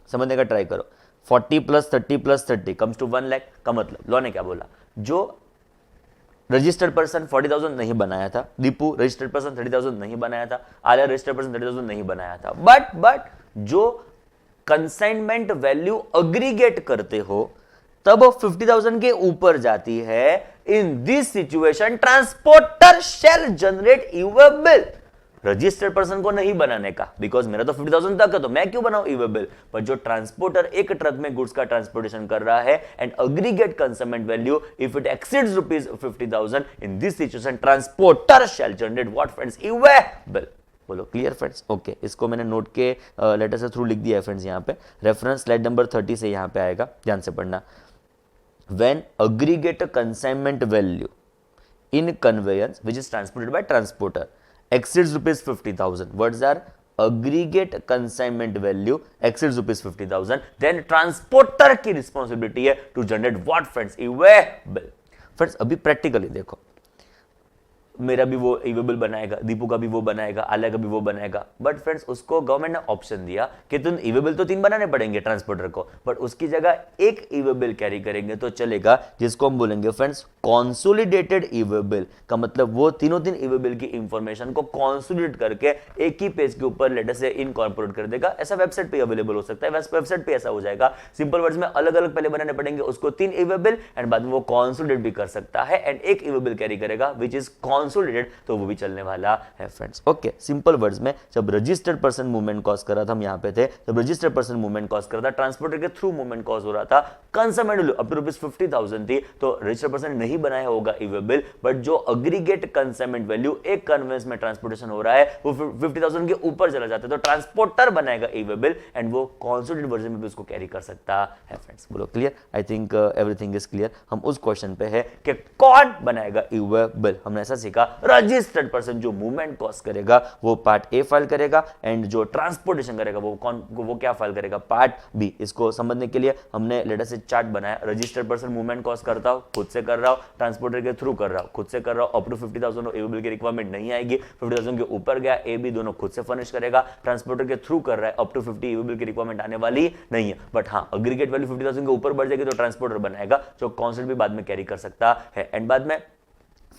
S1: समझने का ट्राई करो, 40 + 30 + 30 कम्स टू 1 लाख का मतलब लॉ ने क्या बोला, जो रजिस्टर्ड पर्सन 40,000 नहीं बनाया था, दीपू रजिस्टर्ड पर्सन 30,000 नहीं बनाया था, आलिया रजिस्टर्ड पर्सन 30,000 नहीं बनाया था, बट जो कंसाइनमेंट वैल्यू अग्रीगेट करते हो तब 50,000 के ऊपर जाती है। In this situation transporter shall generate e way bill, registered person को नहीं बनाने का, बिकॉज मेरा तो 50,000 तक है तो मैं क्यों बनाऊं इवेबल। पर जो ट्रांसपोर्टर एक ट्रक में गुड्स का ट्रांसपोर्टेशन कर रहा है and aggregate consignment value if it exceeds ₹50,000, in this situation transporter shall generate what friends, e way bill. बोलो क्लियर फ्रेंड्स। ओके, इसको मैंने नोट के लेटर से थ्रू लिख दिया है फ्रेंड्स। यहाँ पे रेफरेंस स्लाइड नंबर 30 से यहाँ पे आएगा, ध्यान से पढ़ना। When aggregate consignment value in conveyance which is transported by transporter exceeds ₹50,000, words are aggregate consignment value exceeds ₹50,000 then transporter की रिस्पॉन्सिबिलिटी है to generate what friends, e way bill. Friends अभी प्रैक्टिकली देखो, मेरा भी वो इवेबल बनाएगा, दीपू का भी वो बनाएगा, आलिया का भी वो बनाएगा, बट फ्रेंड्स उसको गवर्नमेंट ने ऑप्शन दिया कि तुम इवेबल तो 3 बनाने पड़ेंगे ट्रांसपोर्टर को, बट उसकी जगह एक इवेबल कैरी करेंगे तो चलेगा, जिसको हम बोलेंगे फ्रेंड्स कॉन्सोलिडेटेड इवेबल। का मतलब वो तीनों इवेबल की इंफॉर्मेशन को कॉन्सोलिडेट करके एक ही पेज के ऊपर लेटर से इनकॉर्पोरेट कर देगा। ऐसा वेबसाइट पे अवेलेबल हो सकता है, वेबसाइट पे ऐसा हो जाएगा। सिंपल वर्ड्स में अलग अलग पहले बनाने पड़ेंगे उसको 3 इवेबल, एंड बाद में वो कॉन्सोलिडेट भी कर सकता है एंड एक इवेबल कैरी करेगा विच इज कंसोलिडेटेड, तो वो भी चलने वाला है फ्रेंड्स। ओके, सिंपल वर्ड्स में जब रजिस्टर्ड पर्सन मूवमेंट कॉज कर रहा था, हम यहां पे थे, जब रजिस्टर्ड पर्सन मूवमेंट कॉज कर रहा था, ट्रांसपोर्टर के थ्रू मूवमेंट कॉज हो रहा था, कंसाइनमेंट वैल्यू अप टू ₹50,000 थी, तो रजिस्टर्ड पर्सन नहीं बनाया होगा इवेबल, बट जो एग्रीगेट कंसाइनमेंट वैल्यू एक कन्वेंस में ट्रांसपोर्टेशन हो रहा है वो 50,000 के ऊपर चला जाता है, तो ट्रांसपोर्टर बनाएगा इवेबल एंड वो कंसोलिडेटेड वर्जन में भी उसको कैरी कर सकता है फ्रेंड्स। बोलो clear? I think everything is clear. हम उस क्वेश्चन पे है कि कौन बनाएगा इवेबल। हमने ऐसा सीखा, रजिस्टर्ड पर्सन जो मूवमेंट कॉज करेगा वो पार्ट ए फाइल करेगा एंड जो ट्रांसपोर्टेशन करेगा वो क्या फाइल करेगा, पार्ट बी। इसको समझने के लिए हमने लेटर से चार्ट बनाया। रजिस्टर्ड पर्सन मूवमेंट कॉज करता हो, खुद से कर रहा हो, ट्रांसपोर्टर के थ्रू कर रहा हो, खुद से कर रहा हो, अप टू 50,000 इवेबल की रिक्वायरमेंट नहीं आएगी, 50,000 के ऊपर गया ए बी दोनों खुद से फर्निश करेगा, ट्रांसपोर्टर के थ्रू कर रहा है, अप टू 50 इवेबल की रिक्वायरमेंट आने वाली नहीं है, बट हाँ एग्रीगेट वैल्यू 50,000 के ऊपर बढ़ जाएगी तो ट्रांसपोर्टर बनाएगा जो कॉन्सेप्ट भी बाद में कैरी कर सकता है, एंड बाद में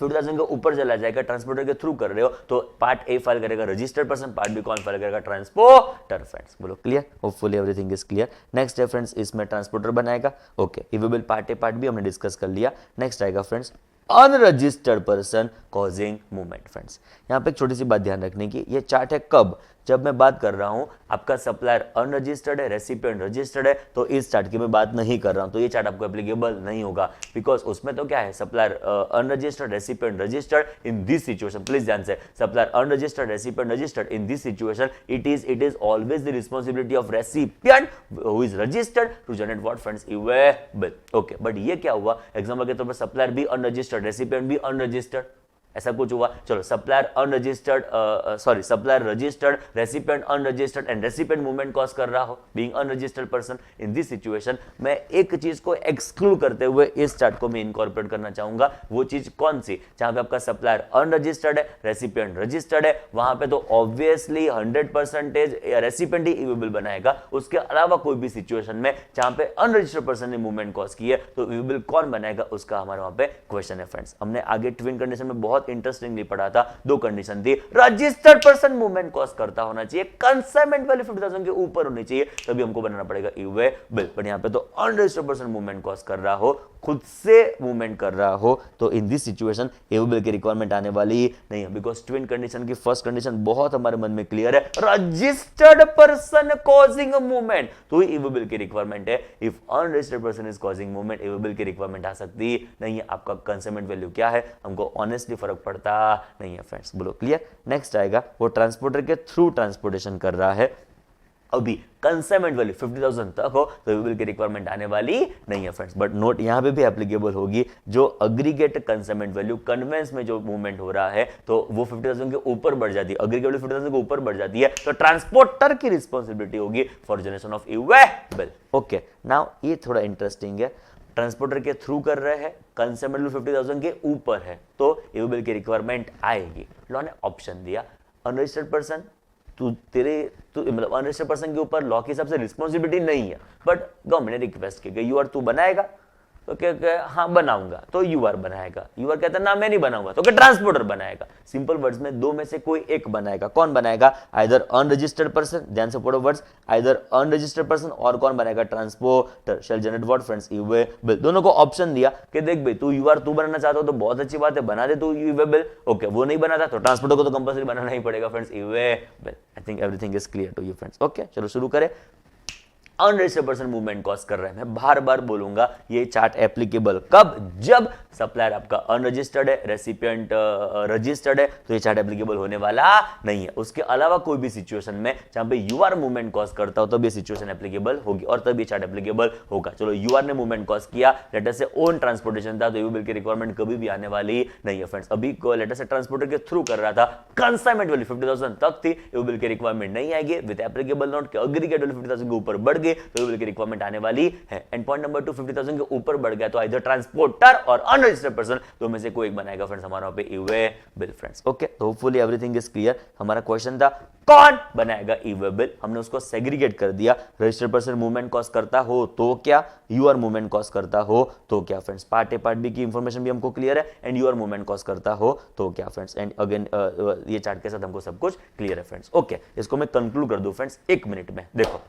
S1: 50,000 के ऊपर चला जाएगा, ट्रांसपोर्टर के थ्रू कर रहे हो तो पार्ट ए फाइल करेगा रजिस्टर्ड पर्सन, पार्ट बी कौन फाइल करेगा, ट्रांसपोर्टर फ्रेंड्स। बोलो clear? Hopefully everything is clear. Next है फ्रेंड्स, इसमें ट्रांसपोर्टर बनाएगा। Okay, e way bill part A part B हमने डिस्कस कर लिया। नेक्स्ट आएगा friends unregistered person causing movement. Friends यहां पे एक छोटी सी बात ध्यान रखने की, ये चार्ट है कब, जब मैं बात कर रहा हूं आपका सप्लायर अनरजिस्टर्ड है, रेसिपिएंट रजिस्टर्ड है, तो इस चार्ट की मैं बात नहीं कर रहा हूं, तो ये चार्ट आपको एप्लीकेबल नहीं होगा, बिकॉज उसमें तो क्या है, supplier unregistered, recipient registered. In this situation please ध्यान से, supplier unregistered, recipient registered, in this situation it is always the responsibility of recipient who is registered to generate what friends, e way bill. Okay, but ये क्या हुआ, example के तौर पर supplier भी unregistered, recipient भी अनरजिस्टर्ड, ऐसा कुछ हुआ। चलो, supplier unregistered supplier registered, recipient unregistered and recipient movement cause कर रहा हो being unregistered person. In this situation मैं एक चीज को एक्सक्लूड करते हुए इस चार्ट को मैं इनकॉर्पोरेट करना चाहूंगा। वो चीज कौन सी? जहां पे आपका सप्लायर अनरजिस्टर्ड है, रेसिपिएंट रजिस्टर्ड है, वहां पे तो ऑब्वियसली 100% रेसिपिएंट ही इवेबल बनाएगा। उसके अलावा कोई भी सिचुएशन में जहां पे अनरजिस्टर्ड पर्सन ने मूवमेंट कॉज की है तो इवेबल कौन बनाएगा, उसका हमारे वहां पे क्वेश्चन है फ्रेंड्स। हमने आगे ट्विन कंडीशन में बहुत इंटरेस्टिंगली पढ़ा था, 2 कंडीशन थी, रजिस्टर्ड पर्सन मूवमेंट कॉज करता होना चाहिए, कंसाइनमेंट वैल्यू 50,000 के ऊपर होनी चाहिए, तभी हमको बनाना पड़ेगा इवेबल। बट यहां पे तो अनरजिस्टर्ड पर्सन मूवमेंट कॉज कर रहा हो, खुद से मूवमेंट कर रहा हो, तो इन दिस सिचुएशन इवेबल की रिक्वायरमेंट आने वाली नहीं है, बिकॉज ट्विन कंडीशन की फर्स्ट कंडीशन बहुत हमारे मन में क्लियर है, रजिस्टर्ड पर्सन कॉजिंग मूवमेंट, तो इवेबल की रिक्वायरमेंट है। If unregistered person is causing movement, इवेबल की रिक्वायरमेंट आ सकती नहीं है। आपका कंसाइनमेंट वैल्यू क्या है, हमको ऑनेस्टली फर्क पड़ता नहीं है फ्रेंड्स। बोलो क्लियर? नेक्स्ट आएगा, वो ट्रांसपोर्टर के थ्रू ट्रांसपोर्टेशन कर रहा है, अभी कंसाइनमेंट वैल्यू 50,000 तक हो तो इवेबल की रिक्वायरमेंट आने वाली नहीं है फ्रेंड्स। बट नोट यहां पे भी एप्लीकेबल होगी, जो एग्रीगेट कंसाइनमेंट वैल्यू कन्वेंस में जो मूवमेंट हो रहा है तो वो 50,000 के ऊपर बढ़ जाती है, एग्रीगेट वैल्यू 50,000 के ऊपर बढ़ जाती है, तो ट्रांसपोर्टर की रिस्पांसिबिलिटी होगी for generation of इवेबल। Okay, now ये थोड़ा इंटरेस्टिंग है, ट्रांसपोर्टर के थ्रू कर रहे हैं, कंसाइनमेंट वैल्यू 50,000 के ऊपर है तो इवेबल की रिक्वायरमेंट आएगी। लॉ ने ऑप्शन दिया, अनरजिस्टर्ड पर्सन मतलब अनरजिस्टर्ड पर्सन के ऊपर लॉ के हिसाब से रिस्पॉन्सिबिलिटी नहीं है, बट गवर्नमेंट ने रिक्वेस्ट की यू आर तू बनाएगा, तो क्या हाँ बनाऊंगा, तो यू आर बनाएगा, यू आर कहता है ना मैं नहीं बनाऊंगा, तो क्या ट्रांसपोर्टर बनाएगा। सिंपल वर्ड्स में दो में से कोई एक बनाएगा। कौन बनाएगा? आइदर अनरजिस्टर्ड पर्सन, ध्यान से पढ़ो वर्ड्स, आइदर अनरजिस्टर्ड पर्सन, और कौन बनाएगा? Transporter shall generate what friends, e way bill. दोनों को ऑप्शन दिया कि देख भाई तू यू आर तू बनाना चाहता हो तो बहुत अच्छी बात है, बना दे तू इवेबल। ओके, वो नहीं बनाता तो ट्रांसपोर्टर को तो कंपल्सरी बनाना ही पड़ेगा friends, e way bill. I think everything is clear to you friends. Okay, चलो शुरू करें। अनरजिस्टर्ड पर्सन मूवमेंट कॉज कर रहे हैं, मैं बार बार बोलूंगा ये चार्ट एप्लीकेबल कब, जब सप्लायर आपका अनरजिस्टर्ड है, रेसिपिएंट रजिस्टर्ड है, तो ये चार्ट एप्लीकेबल होने वाला नहीं है। उसके अलावा कोई भी सिचुएशन में जहां पे यूआर मूवमेंट कॉज करता हो तब ये सिचुएशन एप्लीकेबल होगी और तब ये चार्ट एप्लीकेबल होगा। चलो यूआर ने मूवमेंट कॉज किया, लेटर से ओन ट्रांसपोर्टेशन था, तो ईवी बिल की रिक्वायरमेंट कभी भी आने वाली नहीं है फ्रेंड्स। अभी लेटर से ट्रांसपोर्टर के थ्रू कर रहा था, कंसाइनमेंट वैल्यू 50,000 तक थी, ईवी बिल की रिक्वायरमेंट नहीं आएगी। विद एप्लीकेबल नोट के एग्रीगेट वैल्यू 50,000 के ऊपर बढ़ गई तो ईवी बिल की रिक्वायरमेंट आने वाली है। एंड पॉइंट नंबर 2, 50,000 के ऊपर बढ़ गया तो आइदर ट्रांसपोर्टर और अनरजिस्टर्ड पर्सन, तो में से कोई एक बनाएगा फ्रेंड्स हमारा पे ईवे बिल फ्रेंड्स। ओके, तो होपफुली एवरीथिंग इज क्लियर। हमारा क्वेश्चन था कौन बनाएगा ईवे बिल, हमने उसको सेग्रीगेट कर दिया। रजिस्टर्ड पर्सन मूवमेंट कॉज करता हो तो क्या, यूआर मूवमेंट कॉज करता हो तो क्या friends. Part A part B की इंफॉर्मेशन भी हमको क्लियर है एंड यूआर मूवमेंट कॉज करता हो तो क्या फ्रेंड्स। एंड अगेन ये चार्ट के साथ हमको सब कुछ क्लियर है फ्रेंड्स। ओके, इसको मैं कंक्लूड कर दूं फ्रेंड्स 1 मिनट में। देखो,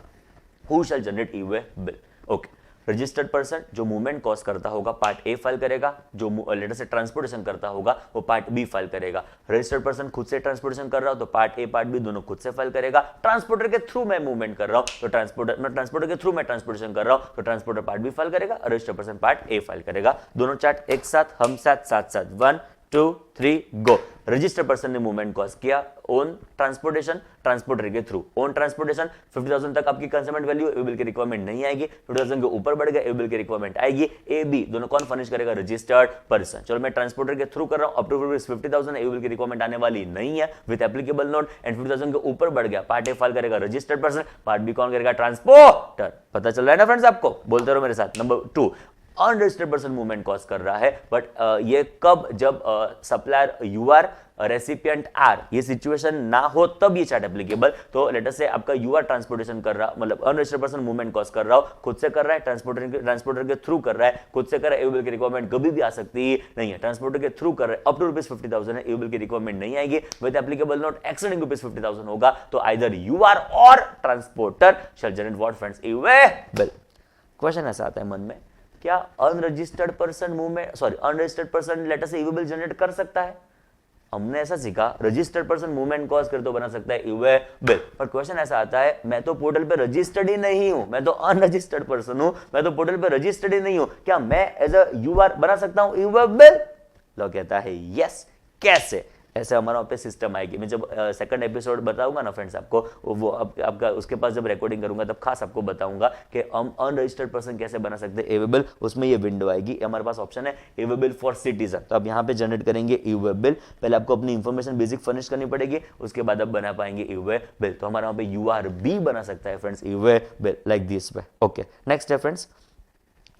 S1: who shall generate e way bill. Okay, registered person जो मूवमेंट कॉज करता होगा पार्ट ए फाइल करेगा, जो लेटर से ट्रांसपोर्टेशन करता होगा वो पार्ट बी फाइल करेगा। रजिस्टर्ड पर्सन खुद से ट्रांसपोर्टेशन कर रहा हो तो पार्ट ए पार्ट बी दोनों खुद से फाइल करेगा। ट्रांसपोर्टर के थ्रू मैं मूवमेंट कर रहा हूं तो ट्रांसपोर्टर के थ्रू मैं ट्रांसपोर्टेशन कर रहा हूं तो ट्रांसपोर्टर पार्ट बी फाइल करेगा, registered person part A file करेगा। दोनों चार्ट एक साथ, हम साथ साथ साथ 1 2 3 गो। रजिस्टर्ड पर्सन ने मूवमेंट कॉज किया ओन ट्रांसपोर्टेशन, ट्रांसपोर्टर के थ्रू ओन ट्रांसपोर्टेशन। 50,000 तक आपकी कंसाइनमेंट वैल्यू ईवी बिल की रिक्वायरमेंट नहीं आएगी, 50,000 के ऊपर बढ़ गया ईवी बिल की रिक्वायरमेंट आएगी। ए बी दोनों कौन फर्निश करेगा, रजिस्टर्ड पर्सन। चलो मैं ट्रांसपोर्टर के थ्रू कर रहा हूं, अप टू 50,000 ईवी बिल की रिक्वायरमेंट आने वाली नहीं है विद एप्लीकेबल नोट। एंड 50,000 के ऊपर बढ़ गया, पार्ट ए फाइल करेगा रजिस्टर्ड पर्सन, पार्ट बी कौन करेगा, ट्रांसपोर्टर। पता चल रहा है ना फ्रेंड्स आपको, बोलते रहो मेरे साथ। Number 2, unregistered person movement cause कर रहा है, बट ये कब, जब सप्लायर यूआर रेसिपिएंट आर, ये सिचुएशन ना हो तब ये चार्ट एप्लीकेबल। तो लेटर से आपका यूआर ट्रांसपोर्टेशन कर रहा, मतलब अनरजिस्टर्ड पर्सन मूवमेंट कॉज कर रहा हो, खुद से कर रहा है, ट्रांसपोर्टर के थ्रू कर रहा है, खुद से कर रहा है, ईवी बिल की रिक्वायरमेंट कभी भी आ सकती नहीं है। ट्रांसपोर्टर के थ्रू कर रहा है, अप टू ₹50,000 है, ईवी बिल की रिक्वायरमेंट नहीं आएगी। विद एप्लीकेबल नोट एक्सीडिंग ₹50,000 होगा तो आइदर यूआर और transporter shall generate what friends, e way bill. Question ऐसा आता है मन में, क्या unregistered person unregistered person letter से ईवी बिल जनरेट कर सकता है? हमने ऐसा सीखा, रजिस्टर्ड पर्सन मूवमेंट कॉज कर तो बना सकता है ईवे बिल। पर क्वेश्चन ऐसा आता है, मैं तो पोर्टल पे रजिस्टर्ड ही नहीं हूं, मैं तो अनरजिस्टर्ड पर्सन हूं, मैं तो पोर्टल पे रजिस्टर्ड ही नहीं हूं, क्या मैं एज अ यूआर बना सकता हूं ईवे बिल? लोग कहता है यस। कैसे? ऐसे हमारा वहाँ पे सिस्टम आएगी। मैं जब सेकंड एपिसोड बताऊंगा ना फ्रेंड्स आपको, वो आपका उसके पास जब रिकॉर्डिंग करूंगा तब खास आपको बताऊंगा कि हम अनरजिस्टर्ड पर्सन कैसे बना सकते हैं ईवे बिल। उसमें ये विंडो आएगी, हमारे पास ऑप्शन है ईवे बिल फॉर सिटीजन। तो आप यहाँ पे जनरेट करेंगे ईवे बिल। पहले आपको अपनी इंफॉर्मेशन बेसिक फर्निश करनी पड़ेगी, उसके बाद आप बना पाएंगे ईवे बिल। तो हमारा वहाँ पे यूआर भी बना सकता है friends e way bill, like this way. Okay, next है फ्रेंड्स,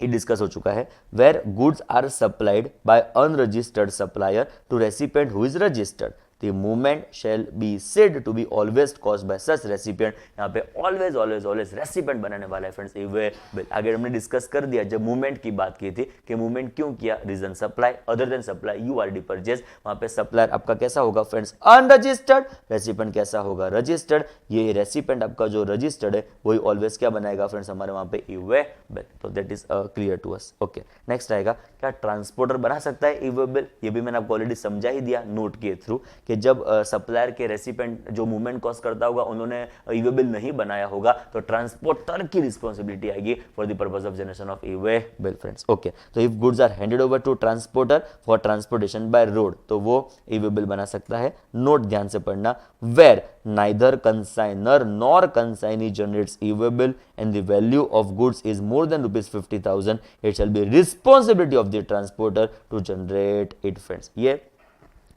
S1: ये डिस्कस हो चुका है, where goods are supplied by unregistered supplier to recipient who is registered, the movement shall be said to be always caused by such recipient। यहाँ पे always recipient बनाने वाला है फ्रेंड्स ईवे बिल। आगे हमने डिस्कस कर दिया जब मूवमेंट की बात की थी कि मूवमेंट क्यों किया, reason supply, other than supply URD purchase. वहां पे सप्लायर आपका कैसा होगा फ्रेंड्स, अनरजिस्टर्ड, रेसिपिएंट कैसा होगा, रजिस्टर्ड। ये रेसिपिएंट आपका जो रजिस्टर्ड है वही ऑलवेज क्या बनाएगा फ्रेंड्स, हमारे वहां पे ईवे बिल। तो that is clear to us. Okay, next आएगा, क्या ट्रांसपोर्टर बना सकता है ईवे बिल? ये भी मैंने आपको ऑलरेडी समझा ही दिया नोट के थ्रू कि जब सप्लायर के रेसिपिएंट जो मूवमेंट कॉज करता होगा उन्होंने ईवे बिल नहीं बनाया होगा तो ट्रांसपोर्टर की रिस्पांसिबिलिटी आएगी for the purpose of generation of e way bill friends. Okay, तो if goods are handed over to transporter for transportation by road, तो वो ईवे बिल बना सकता है। नोट ध्यान से पढ़ना, where neither consignor nor consignee generates e way bill and the value of goods is more than ₹50,000, it shall be responsibility of the transporter to generate it friends. ये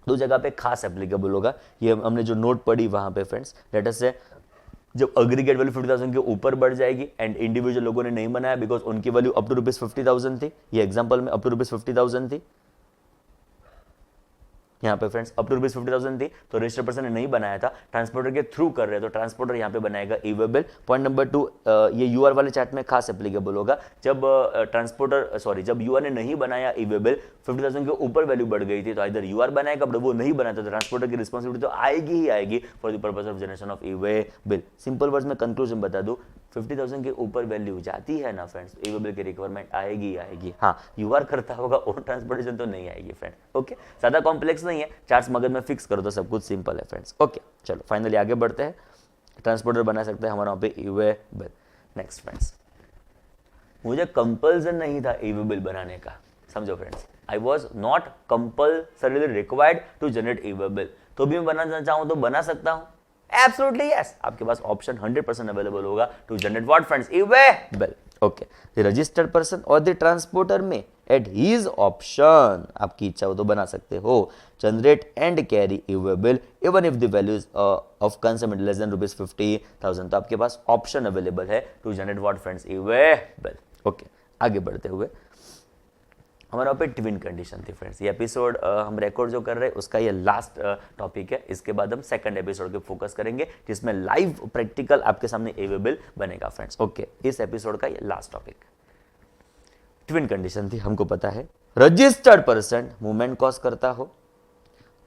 S1: दो जगह पे खास एप्लीकेबल होगा, ये हमने जो नोट पढ़ी वहां पे फ्रेंड्स। लेट अस से जब एग्रीगेट वैल्यू 50,000 के ऊपर बढ़ जाएगी एंड इंडिविजुअल लोगों ने नहीं बनाया बिकॉज उनकी वैल्यू अप टू ₹50,000 थी, ये एग्जांपल में अप टू ₹50,000 थी यहाँ पे फ्रेंड्स, अप टू ₹50,000 थी, तो रजिस्टर्ड पर्सन ने नहीं बनाया था, ट्रांसपोर्टर के थ्रू कर रहे हैं तो ट्रांसपोर्टर यहाँ पे बनाएगा ईवे बिल। पॉइंट नंबर 2, ये यूआर वाले चार्ट में खास एप्लीकेबल होगा, जब जब यूआर ने नहीं बनाया ईवे बिल, 50,000 के ऊपर वैल्यू बढ़ गई थी तो इधर यूआर बनाएगा, बट वो नहीं बनाया तो ट्रांसपोर्टर की रिस्पॉन्सिबिलिटी तो आएगी ही आएगी for the purpose of generation of e way bill. Simple words में कंक्लूजन बता दूं, 50,000 के ऊपर वैल्यू जाती है ना फ्रेंड्स, ईवे बिल की रिक्वायरमेंट आएगी। हाँ, यूआर करता होगा ओन ट्रांसपोर्टेशन तो नहीं आएगी फ्रेंड। ओके, ज्यादा कॉम्प्लेक्स नहीं है, चार्ट्स मगज में फिक्स करो तो सब कुछ सिंपल है फ्रेंड्स। ओके, चलो फाइनली आगे बढ़ते हैं। ट्रांसपोर्टर बना सकते हैं हमारे वहां पे ईवे बिल। नेक्स्ट फ्रेंड्स, मुझे कंपल्सन नहीं था ईवे बिल बनाने का, समझो friends, I was not compulsorily required to generate e way bill, तो भी मैं बनाना चाहूं तो बना सकता हूं? एब्सोल्युटली यस, आपके पास ऑप्शन 100% अवेलेबल होगा to generate what friends, e way bill. Okay, the registered person और द ट्रांसपोर्टर में एट हीज ऑप्शन, आपकी इच्छा हो तो बना सकते हो, generate and carry e way bill even if the value of consignment less than ₹50,000, तो आपके पास ऑप्शन अवेलेबल है to generate what friends, e way bill. Okay, आगे बढ़ते हुए हमारा पे ट्विन कंडीशन थी फ्रेंड्स। ये एपिसोड हम रिकॉर्ड जो कर रहे हैं उसका ये लास्ट टॉपिक है। इसके बाद हम सेकंड एपिसोड पे फोकस करेंगे जिसमें लाइव प्रैक्टिकल आपके सामने अवेलेबल बनेगा फ्रेंड्स। ओके, इस एपिसोड का ये लास्ट टॉपिक ट्विन कंडीशन थी। हमको पता है रजिस्टर्ड पर्सन मूवमेंट कॉज करता हो,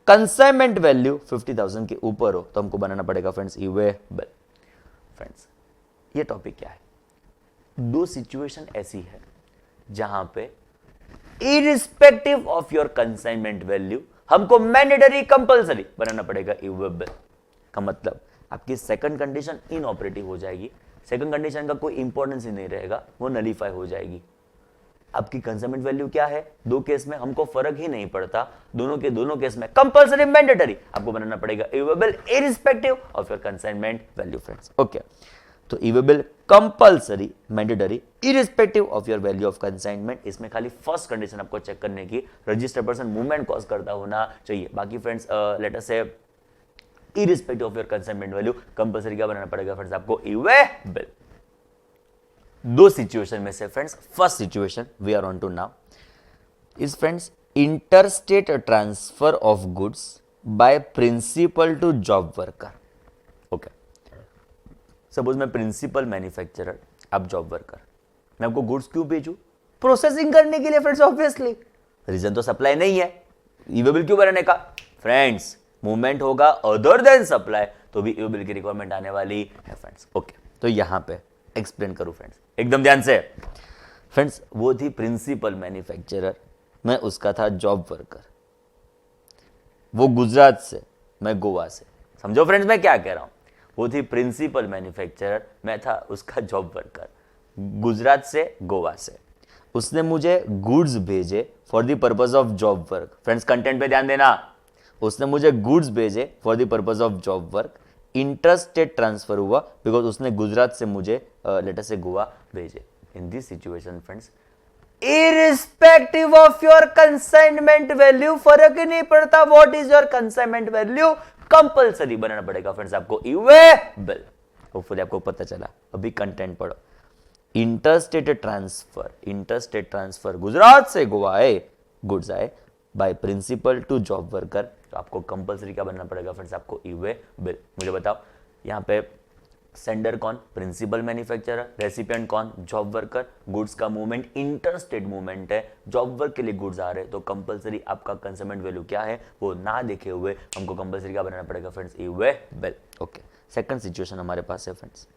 S1: कंसाइनमेंट वैल्यू 50,000 के ऊपर हो, तो हमको बनाना पड़ेगा फ्रेंड्स इवेबल। फ्रेंड्स ये टॉपिक क्या है, दो सिचुएशन ऐसी है जहां पे irrespective of your consignment value हमको मैंडेटरी कंपल्सरी बनाना पड़ेगा इवेबल। का मतलब आपकी सेकंड कंडीशन इनऑपरेटिव हो जाएगी, सेकंड कंडीशन का कोई इंपॉर्टेंस ही नहीं रहेगा, वो नलीफाई हो जाएगी। आपकी कंसाइनमेंट वैल्यू क्या है, दो केस में हमको फर्क ही नहीं पड़ता, दोनों केस में कंपल्सरी मैंडेटरी आपको बनाना पड़ेगा e way bill irrespective of your consignment value friends. Okay, तो e way bill compulsory mandatory irrespective of your value of consignment, इसमें खाली फर्स्ट कंडीशन आपको चेक करने की रजिस्टर्ड पर्सन मूवमेंट कॉज करता होना चाहिए। बाकी फ्रेंड्स लेट अस से irrespective of your consignment value compulsory क्या बनाना पड़ेगा फ्रेंड्स आपको, इवेबल। दो सिचुएशन में से friends first situation we are on to now is friends interstate transfer of goods by principal to job worker. Okay, suppose मैं principal manufacturer, आप job worker, मैं आपको गुड्स क्यों भेजूं, प्रोसेसिंग करने के लिए फ्रेंड्स, ऑब्वियसली रीजन तो सप्लाई नहीं है, इवेबल क्यों बनाने का फ्रेंड्स, मूवमेंट होगा अदर देन सप्लाई तो भी इवेबल की रिक्वायरमेंट आने वाली है फ्रेंड्स। ओके, तो यहां पे एक्सप्लेन करूं फ्रेंड्स एकदम ध्यान से। फ्रेंड्स वो थी प्रिंसिपल मैन्युफैक्चरर, मैं उसका था जॉब वर्कर, वो गुजरात से, मैं गोवा से, समझो फ्रेंड्स मैं क्या कह रहा हूं, वो थी प्रिंसिपल मैन्युफैक्चरर, मैं था उसका जॉब वर्कर, गुजरात से गोवा से। उसने मुझे गुड्स भेजे for the purpose of job work, friends content पे ध्यान देना, उसने मुझे गुड्स भेजे for the purpose of job work, interstate transfer हुआ बिकॉज उसने गुजरात से मुझे लेटर से गोवा भेजे। In this situation friends irrespective of your consignment value, फर्क ही नहीं पड़ता what is your consignment value, compulsory बनाना पड़ेगा फ्रेंड्स आपको इवेबल। होपफुली आपको पता चला, अभी कंटेंट पढ़ो। इंटरस्टेट ट्रांसफर गुजरात से गोवा आए, गुड्स आए by principal to job worker, तो आपको कंपल्सरी क्या बनना पड़ेगा फ्रेंड्स आपको इवेबल। मुझे बताओ यहाँ पे सेंडर कौन, प्रिंसिपल मैन्युफैक्चरर, रेसिपिएंट कौन, जॉब वर्कर, गुड्स का मूवमेंट इंटरस्टेट मूवमेंट है, जॉब वर्क के लिए गुड्स आ रहे हैं, तो कंपल्सरी आपका कंसाइनमेंट वैल्यू क्या है वो ना देखे हुए हमको कंपल्सरी क्या बनाना पड़ेगा friends e way bill. Okay, second situation हमारे पास है फ्रेंड्स,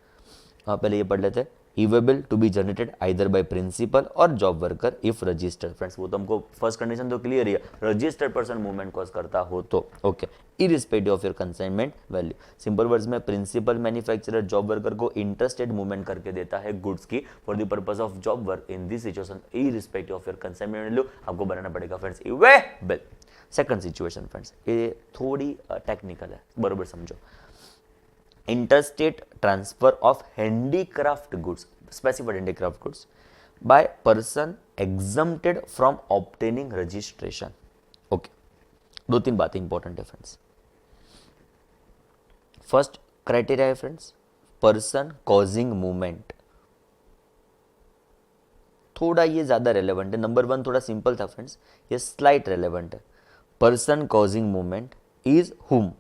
S1: पहले ये पढ़ लेते हैं, e way bill to be generated either by principal or job worker if registered. Friends वो तो हमको फर्स्ट कंडीशन तो क्लियर ही है, रजिस्टर्ड पर्सन मूवमेंट कॉज करता हो तो। Okay, irrespective of your consignment value, simple words में प्रिंसिपल मैन्युफैक्चरर जॉब वर्कर को इंटरस्टेट मूवमेंट करके देता है गुड्स की for the purpose of job work, in this situation irrespective of your consignment value आपको बनाना पड़ेगा फ्रेंड्स इवेबल। सेकंड सिचुएशन फ्रेंड्स ये थोड़ी टेक्निकल है, बरोबर समझो। Interstate transfer of handicraft goods, specified handicraft goods by person exempted from obtaining registration. Okay, दो तीन बातें इंपॉर्टेंट है फ्रेंड्स। फर्स्ट क्राइटेरिया है फ्रेंड्स पर्सन कॉजिंग मूवमेंट, थोड़ा ये ज्यादा रेलेवेंट है, नंबर वन थोड़ा सिंपल था फ्रेंड्स, ये स्लाइट रेलेवेंट है। Person causing movement is whom,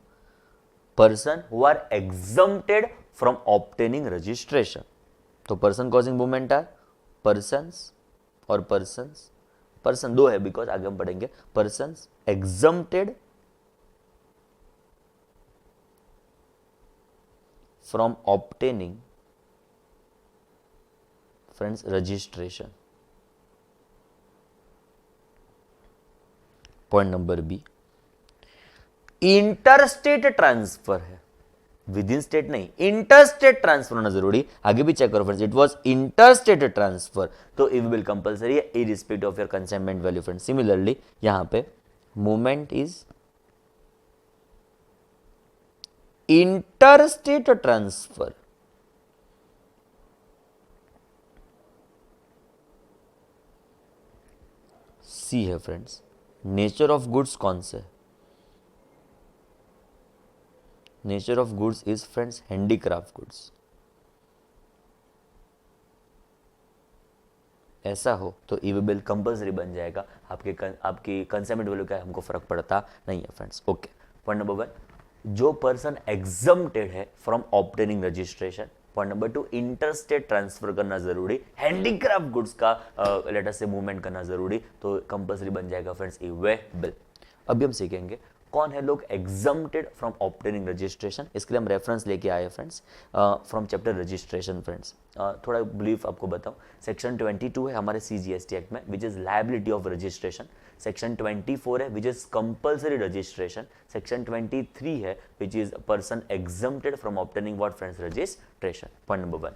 S1: person who are exempted from obtaining registration, तो person causing movement are persons or persons, person दो है बिकॉज आगे हम पढ़ेंगे, persons exempted from obtaining friends registration. Point number B, interstate transfer है, within state नहीं, interstate transfer होना जरूरी, आगे भी चेक करो friends, it was interstate transfer, तो इवेबल कंपलसरी है irrespective of your consignment value friends. Similarly यहां पे मूवमेंट इज इंटरस्टेट ट्रांसफर, सी है फ्रेंड्स। नेचर ऑफ गुड्स कौन से, nature of goods is friends handicraft goods. ऐसा हो तो इवेबल कंपल्सरी बन जाएगा, आपकी कंसाइनमेंट वैल्यू क्या है हमको फर्क पड़ता नहीं है फ्रेंड्स। ओके, पॉइंट नंबर 1, जो पर्सन एग्जम्प्टेड है from obtaining registration. Point number 2, interstate transfer करना जरूरी, हैंडीक्राफ्ट गुड्स का लेटर से मूवमेंट करना जरूरी, तो कंपल्सरी बन जाएगा फ्रेंड्स इवेबल। अभी हम सीखेंगे कौन है लोग एग्जम्प्टेड फ्रॉम ऑब्टेनिंग रजिस्ट्रेशन। इसके लिए हम रेफरेंस लेके आए friends from chapter registration friends. थोड़ा ब्रीफ आपको बताऊं, सेक्शन 22 है हमारे CGST एक्ट में which is liability of registration, section 24 है which is compulsory registration, section 23 है which is person exempted from obtaining what friends registration. Point number 1,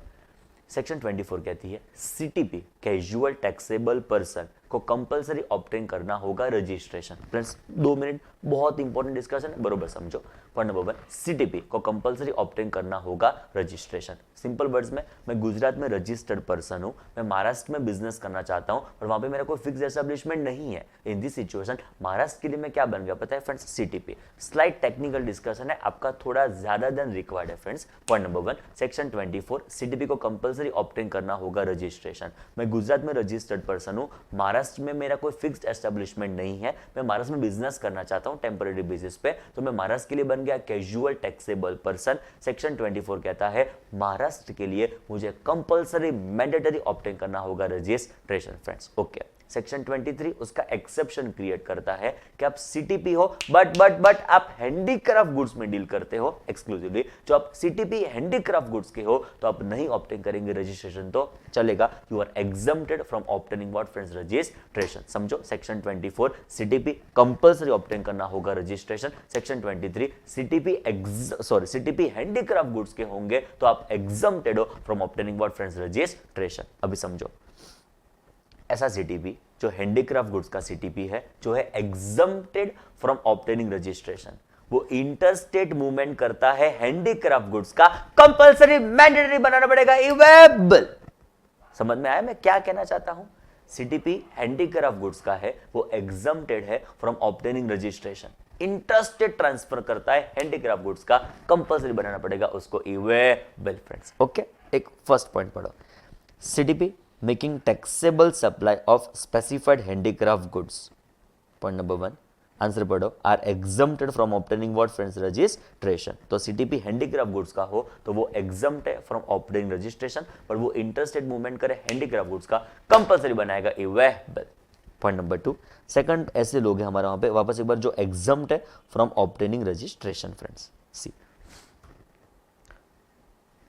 S1: section 24 कहती है CTP कैजुअल टैक्सेबल पर्सन को कंपलसरी ऑब्टेन करना होगा registration. Friends 2 minute, बहुत important discussion है, बरोबर समझो। पॉइंट नंबर 1, CTP को कंपलसरी ऑब्टेन करना होगा रजिस्ट्रेशन। सिंपल वर्ड्स में, मैं गुजरात में रजिस्टर्ड पर्सन हूं, मैं महाराष्ट्र में बिजनेस करना चाहता हूं और वहां पे मेरा कोई फिक्स एस्टेब्लिशमेंट नहीं है। इन दिस सिचुएशन महाराष्ट्र के लिए मैं क्या बन गया पता है friends, CTP। Slide technical discussion है, आपका थोड़ा ज्यादा देन रिक्वायर्ड है friends. Point number 1, section 24 CTP को कंपलसरी ऑब्टेन करना होगा रजिस्ट्रेशन। मैं गुजरात में रजिस्टर्ड पर्सन हूं, महाराष्ट्र में मेरा कोई फिक्स्ड एस्टेब्लिशमेंट नहीं है, मैं महाराष्ट्र में बिजनेस करना चाहता हूं टेम्पररी बेसिस पे, तो मैं महाराष्ट्र के लिए बन गया कैजुअल टैक्सेबल पर्सन। सेक्शन 24 कहता है महाराष्ट्र के लिए मुझे कंपलसरी मैंडेटरी ऑब्टेन करना होगा रजिस्ट्रेशन फ्रेंड्स। ओके, सेक्शन 23 उसका एक्सेप्शन क्रिएट करता है कि आप CTP हो बट आप हैंडीक्राफ्ट गुड्स में डील करते हो एक्सक्लूसिवली। जो आप CTP हैंडीक्राफ्ट गुड्स के हो तो आप नहीं ऑब्टेन करेंगे रजिस्ट्रेशन तो चलेगा, you are exempted from obtaining what friends registration. समझो, सेक्शन 24 CTP कंपलसरी ऑब्टेन करना होगा registration, section 23 CTP handicraft goods के होंगे तो आप एग्जम्प्टेड हो from obtaining what friends registration. अभी समझो, ऐसा CTP जो हैंडीक्राफ्ट गुड्स का CTP है, जो है एग्जम्प्टेड फ्रॉम ऑब्टेनिंग रजिस्ट्रेशन, वो इंटरस्टेट मूवमेंट करता है हैंडीक्राफ्ट गुड्स का कंपलसरी मैंडेटरी बनाना पड़ेगा इवेबल। समझ में आया मैं क्या कहना चाहता हूं? CTP हैंडीक्राफ्ट गुड्स का है, वो एग्जम्प्टेड है from obtaining registration, interstate transfer करता है हैंडीक्राफ्ट गुड्स का, कंपलसरी बनाना पड़ेगा उसको इवेबल फ्रेंड्स। ओके, एक फर्स्ट पॉइंट पढ़ो, CTP making taxable supply of specified handicraft goods. Point number 1, answer पढ़ो, are exempted from obtaining what friends registration. तो CTP हैंडीक्राफ्ट गुड्स का हो तो वो एग्जम्प्ट है फ्रॉम ऑब्टेनिंग रजिस्ट्रेशन, पर वो इंटरस्टेट मूवमेंट करे हैंडीक्राफ्ट गुड्स का, कंपलसरी बनाएगा इवेबल। पॉइंट नंबर 2, सेकंड ऐसे लोग हैं हमारे वहां पे, वापस एक बार, जो एग्जम्प्ट है फ्रॉम ऑब्टेनिंग रजिस्ट्रेशन फ्रेंड्स। सी,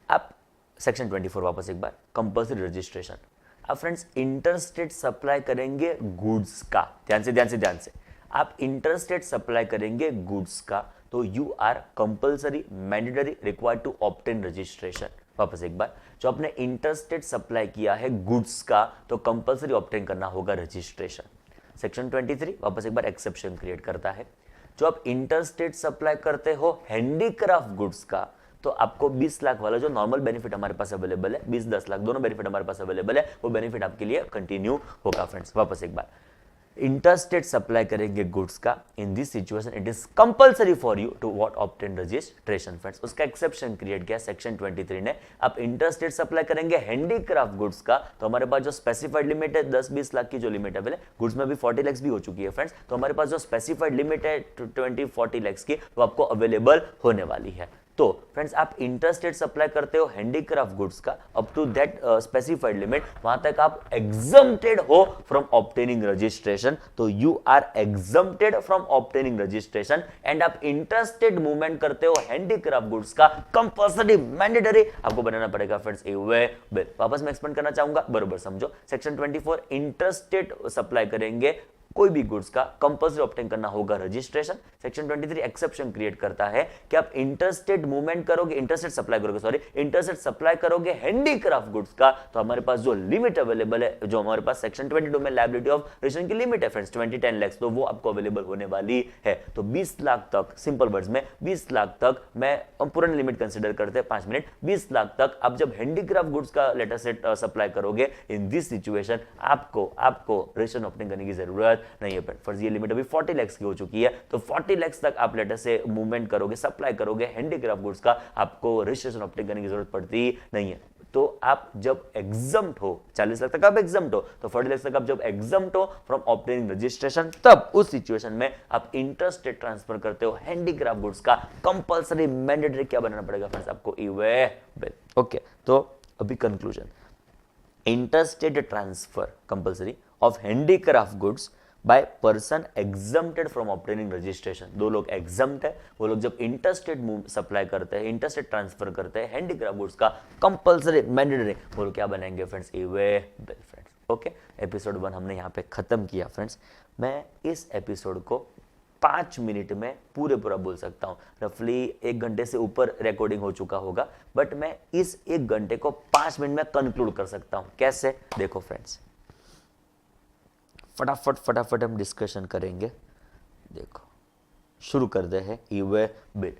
S1: आप सेक्शन 24 वापस एक बार, कंपलसरी रजिस्ट्रेशन। अब फ्रेंड्स इंटरस्टेट सप्लाई करेंगे गुड्स का, ध्यान से आप इंटरस्टेट सप्लाई करेंगे गुड्स का तो you are compulsory mandatory required to obtain registration. वापस एक बार, जो आपने इंटरस्टेट सप्लाई किया है गुड्स का तो कंपलसरी ऑब्टेन करना होगा रजिस्ट्रेशन। सेक्शन 23 वापस एक बार एक्सेप्शन क्रिएट करता है, जो आप इंटरस्टेट सप्लाई करते हो हैंडीक्राफ्ट गुड्स का तो आपको 20 लाख वाला जो नॉर्मल बेनिफिट हमारे पास अवेलेबल है, 20-10 लाख दोनों बेनिफिट हमारे पास अवेलेबल है, वो बेनिफिट आपके लिए कंटिन्यू होगा फ्रेंड्स। वापस एक बार, इंटरस्टेट सप्लाई करेंगे गुड्स का, in this situation it is compulsory for you to what obtain registration friends. उसका एक्सेप्शन क्रिएट किया सेक्शन 23 ने, आप इंटरस्टेट सप्लाई करेंगे हैंडीक्राफ्ट गुड्स का तो हमारे पास जो स्पेसिफाइड लिमिट है 10-20 लाख की जो लिमिट अवेलेबल है, गुड्स में भी 40 लाख भी हो चुकी है फ्रेंड्स, तो हमारे पास जो स्पेसिफाइड लिमिट है 20-40 लाख की वो आपको अवेलेबल होने वाली है। तो फ्रेंड्स आप इंटरस्टेट सप्लाई करते हो हैंडीक्राफ्ट गुड्स का up to that specified limit, वहां तक आप एग्जम्प्टेड हो फ्रॉम ऑब्टेनिंग रजिस्ट्रेशन, तो you are exempted from obtaining registration and आप इंटरस्टेट मूवमेंट करते हो हैंडीक्राफ्ट गुड्स का, कंपलसरी मैंडेटरी आपको बनाना पड़ेगा फ्रेंड्स इवेबल। वापस मैं एक्सप्लेन करना चाहूंगा, बरोबर समझो। सेक्शन 24 इंटरस्टेट सप्लाई करेंगे कोई भी गुड्स का कंपल्सरी ऑब्टेन करना होगा रजिस्ट्रेशन। सेक्शन 23 एक्सेप्शन क्रिएट करता है कि आप इंटरस्टेट मूवमेंट करोगे, इंटरस्टेट सप्लाई करोगे हैंडीक्राफ्ट गुड्स का, तो हमारे पास जो लिमिट अवेलेबल है, जो हमारे पास सेक्शन 22 में लायबिलिटी ऑफ रजिस्ट्रेशन की लिमिट है फ्रेंड्स 10 लाख, तो वो आपको अवेलेबल होने वाली है। तो 20 लाख तक, सिंपल वर्ड्स में 20 लाख तक, मैं पूर्ण लिमिट कंसीडर करते हैं 5 मिनट, 20 लाख तक आप जब हैंडीक्राफ्ट गुड्स का लेटर सेट सप्लाई करोगे, इन दिस सिचुएशन आपको रजिस्ट्रेशन ओपनिंग करने की जरूरत नहीं है। फर्ज ये लिमिट अभी 40 लाख की हो चुकी है, तो 40 लाख तक आप लेटर से मूवमेंट करोगे, सप्लाई करोगे हैंडीक्राफ्ट गुड्स का, आपको रजिस्ट्रेशन ओपनिंग करने की जरूरत पड़ती नहीं है। तो आप जब एग्जम्प्ट हो, 40 लाख तक आप एग्जम्प्ट हो, तो 40 लाख तक आप जब एग्जम्प्ट हो फ्रॉम ऑब्टेनिंग रजिस्ट्रेशन, तब उस सिचुएशन में आप इंटरस्टेट ट्रांसफर करते हो हैंडीक्राफ्ट गुड्स का। कंपल्सरी मैंडेटरी क्या बनाना पड़ेगा फ्रेंड्स आपको? E-way bill. ओके, तो अभी conclusion, interstate transfer compulsory of handicraft goods by person exempted from obtaining registration. दो लोग एग्जम्प्ट है, वो लोग जब इंटरस्टेट सप्लाई करते हैं, इंटरस्टेट ट्रांसफर करते हैं हैंडीक्राफ्ट गुड्स का, कंपल्सरी मैंडेटरी, वो लोग क्या बनाएंगे friends? E way bill friends. Okay, episode 1 हमने यहाँ पे खत्म किया फ्रेंड्स। मैं इस एपिसोड को 5 मिनट में पूरा बोल सकता हूं। रफली 1 घंटे से ऊपर रिकॉर्डिंग हो चुका होगा, बट मैं इस 1 घंटे को 5 मिनट में कंक्लूड कर सकता हूं। कैसे? देखो फ्रेंड्स, फटाफट हम डिस्कशन करेंगे। देखो, शुरू कर दे है ई-वे बिल।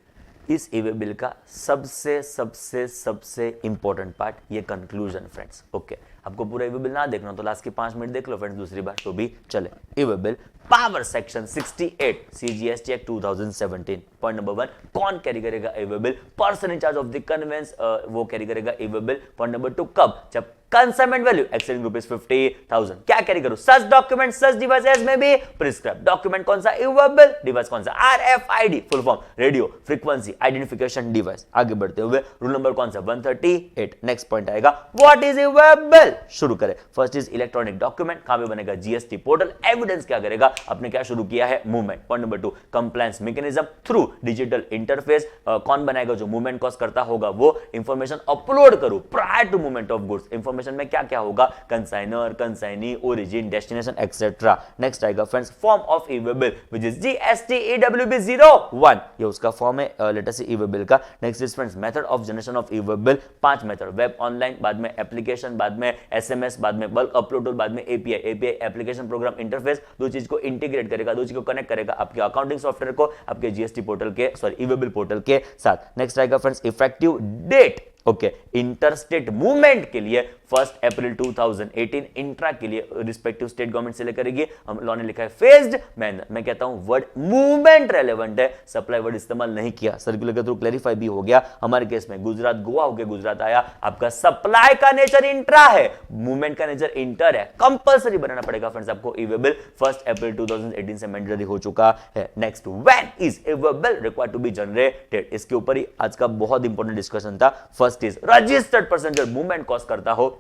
S1: इस ई-वे बिल का सबसे इंपॉर्टेंट पार्ट ये कंक्लूजन फ्रेंड्स। ओके, आपको पूरा ई-वे बिल ना देखना तो लास्ट के 5 मिनट देख लो फ्रेंड्स, दूसरी बार तो भी चले। E-way bill power section 68 CGST act 2017। Point number 1, कौन कैरी करेगा e-way bill? Person in charge of the convince, वो कैरी करेगा ई-वे बिल। पॉइंट नंबर 2, कब? जब कंसाइनमेंट वैल्यू एक्सीडिंग ₹50,000। क्या कैरी करो? सच document, such device as may be prescribe. Document कौन सा? E-way bill. डिवाइस कौन सा? RFID, full form radio frequency identification device. आगे बढ़ते हुए रूल नंबर कौन सा? 138। नेक्स्ट पॉइंट आएगा, व्हाट इज ई-वे बिल? शुरू करें। फर्स्ट इज इलेक्ट्रॉनिक डॉक्यूमेंट, कहां पे बनेगा? GST portal. एविडेंस क्या करेगा? आपने क्या शुरू किया है? Movement. Point number 2, compliance mechanism through digital interface. कौन बनाएगा? जो मूवमेंट कॉज करता होगा वो। इंफॉर्मेशन अपलोड करो prior to movement of goods. Information में क्या क्या होगा? Consignor, consignee, origin, destination etcetera. Next आएगा friends form of e way bill which is GST EWB 01। ये उसका फॉर्म है लेटर से ई-वे बिल का। Next is friends method of generation of e way bill. 5 method, web, online, बाद में एप्लीकेशन, बाद में SMS, बाद में बल्क अपलोड, बाद में API एप्लीकेशन प्रोग्राम इंटरफेस। दो चीज को इंटीग्रेट करेगा, दो चीज को कनेक्ट करेगा आपके अकाउंटिंग सॉफ्टवेयर को आपके GST पोर्टल के, सॉरी ई-वे बिल पोर्टल के साथ। नेक्स्ट आएगा friends effective date. Okay, interstate movement के लिए 1 अप्रैल 2018, इंट्रा के लिए रिस्पेक्टिव स्टेट गवर्नमेंट से लेकर करेगी। हम लॉ ने लिखा है फेज्ड मैनर। मैं कहता हूं वर्ड मूवमेंट रेलेवेंट है, सप्लाई वर्ड इस्तेमाल नहीं किया। सर्कुलर के थ्रू क्लैरिफाई भी हो गया। हमारे केस में गुजरात गोवा हो गया, गुजरात आया, आपका सप्लाई का नेचर इंट्रा है, मूवमेंट का नेचर इंटर है। कंपल्सरी बनाना पड़ेगा फ्रेंड्स आपको ई-वे बिल। 1 अप्रैल 2018 से मैंडेटरी हो चुका है। Next, when is e way bill required to be generated? इसके ऊपर ही आज का बहुत इंपॉर्टेंट डिस्कशन था। फर्स्ट इज रजिस्टर्ड पर्सन जब मूवमेंट कॉज करता हो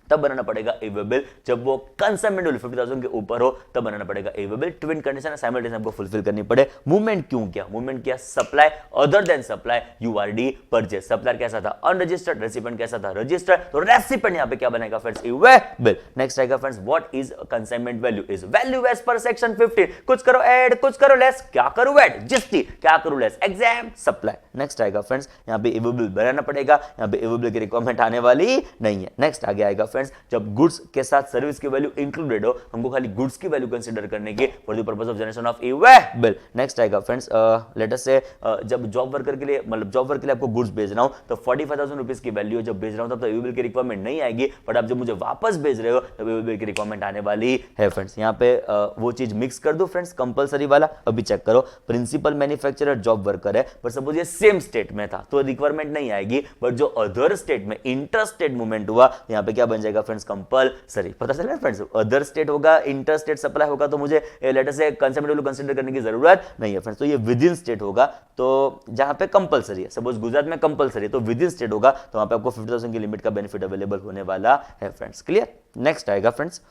S1: तब बनाना पड़ेगा ई-वे बिल। जब वो कंसाइनमेंट वैल्यू 50,000 के ऊपर हो तब बनाना पड़ेगा e way bill. Twin condition simultaneous आपको फुलफिल करनी पड़े। मूवमेंट क्यों किया? मूवमेंट किया supply, other than supply URD purchase. Supplier कैसा था? अनरजिस्टर्ड। रेसिपिएंट कैसा था? रजिस्टर्ड। तो रेसिपिएंट यहां पे क्या बनेगा फ्रेंड्स? E way bill. नेक्स्ट आएगा friends what is consignment value? Is value as per section 15। कुछ करो ऐड, कुछ करो लेस। क्या करूं ऐड? जीएसटी। क्या करूं लेस? Exempt supply. नेक्स्ट आएगा फ्रेंड्स यहां पे ई-वे बिल बनाना पड़ेगा। यहां पे ई-वे बिल की रिक्वायरमेंट आने वाली नहीं है। नेक्स्ट आगे आएगा फ्रेंड्स जब गुड्स के साथ सर्विस की वैल्यू इंक्लूडेड हो, हमको खाली गुड्स की वैल्यू कंसीडर करने की for the purpose of generation of e way bill. Next आएगा फ्रेंड्स लेट अस से जब जॉब वर्कर के लिए, मतलब जॉब वर्क के लिए आपको गुड्स भेज रहा हूं तो 45,000 रुपीस की वैल्यू जब भेज रहा हूं तब तो ई-वे बिल की रिक्वायरमेंट नहीं आएगी, बट आप जब मुझे वापस भेज रहे हो तब ई-वे बिल की रिक्वायरमेंट आने वाली है फ्रेंड्स। यहां पे वो चीज मिक्स कर दो फ्रेंड्स कंपलसरी वाला। अभी चेक करो, प्रिंसिपल मैन्युफैक्चरर जॉब वर्कर है, पर सपोज ये सेम स्टेट में था तो रिक्वायरमेंट नहीं आएगी, बट जो अदर स्टेट में इंटर स्टेट मूवमेंट हुआ यहां पे क्या बन जाएगा फ्रेंड्स? कंपलसरी। पता चल रहा है फ्रेंड्स? अदर स्टेट होगा, इंटर स्टेट सप्लाई होगा तो मुझे लेटर से कंसेप्ट वैल्यू कंसीडर करने की जरूरत नहीं है फ्रेंड्स। तो ये विद इन स्टेट होगा, तो जहां पे कंपलसरी है, सपोज गुजरात में कंपलसरी है तो विद इन स्टेट होगा तो वहां पे आपको 50,000 की लिमिट का बेनिफिट अवेलेबल होने वाला है फ्रेंड्स। क्लियर? नेक्स्ट आएगा फ्रेंड्स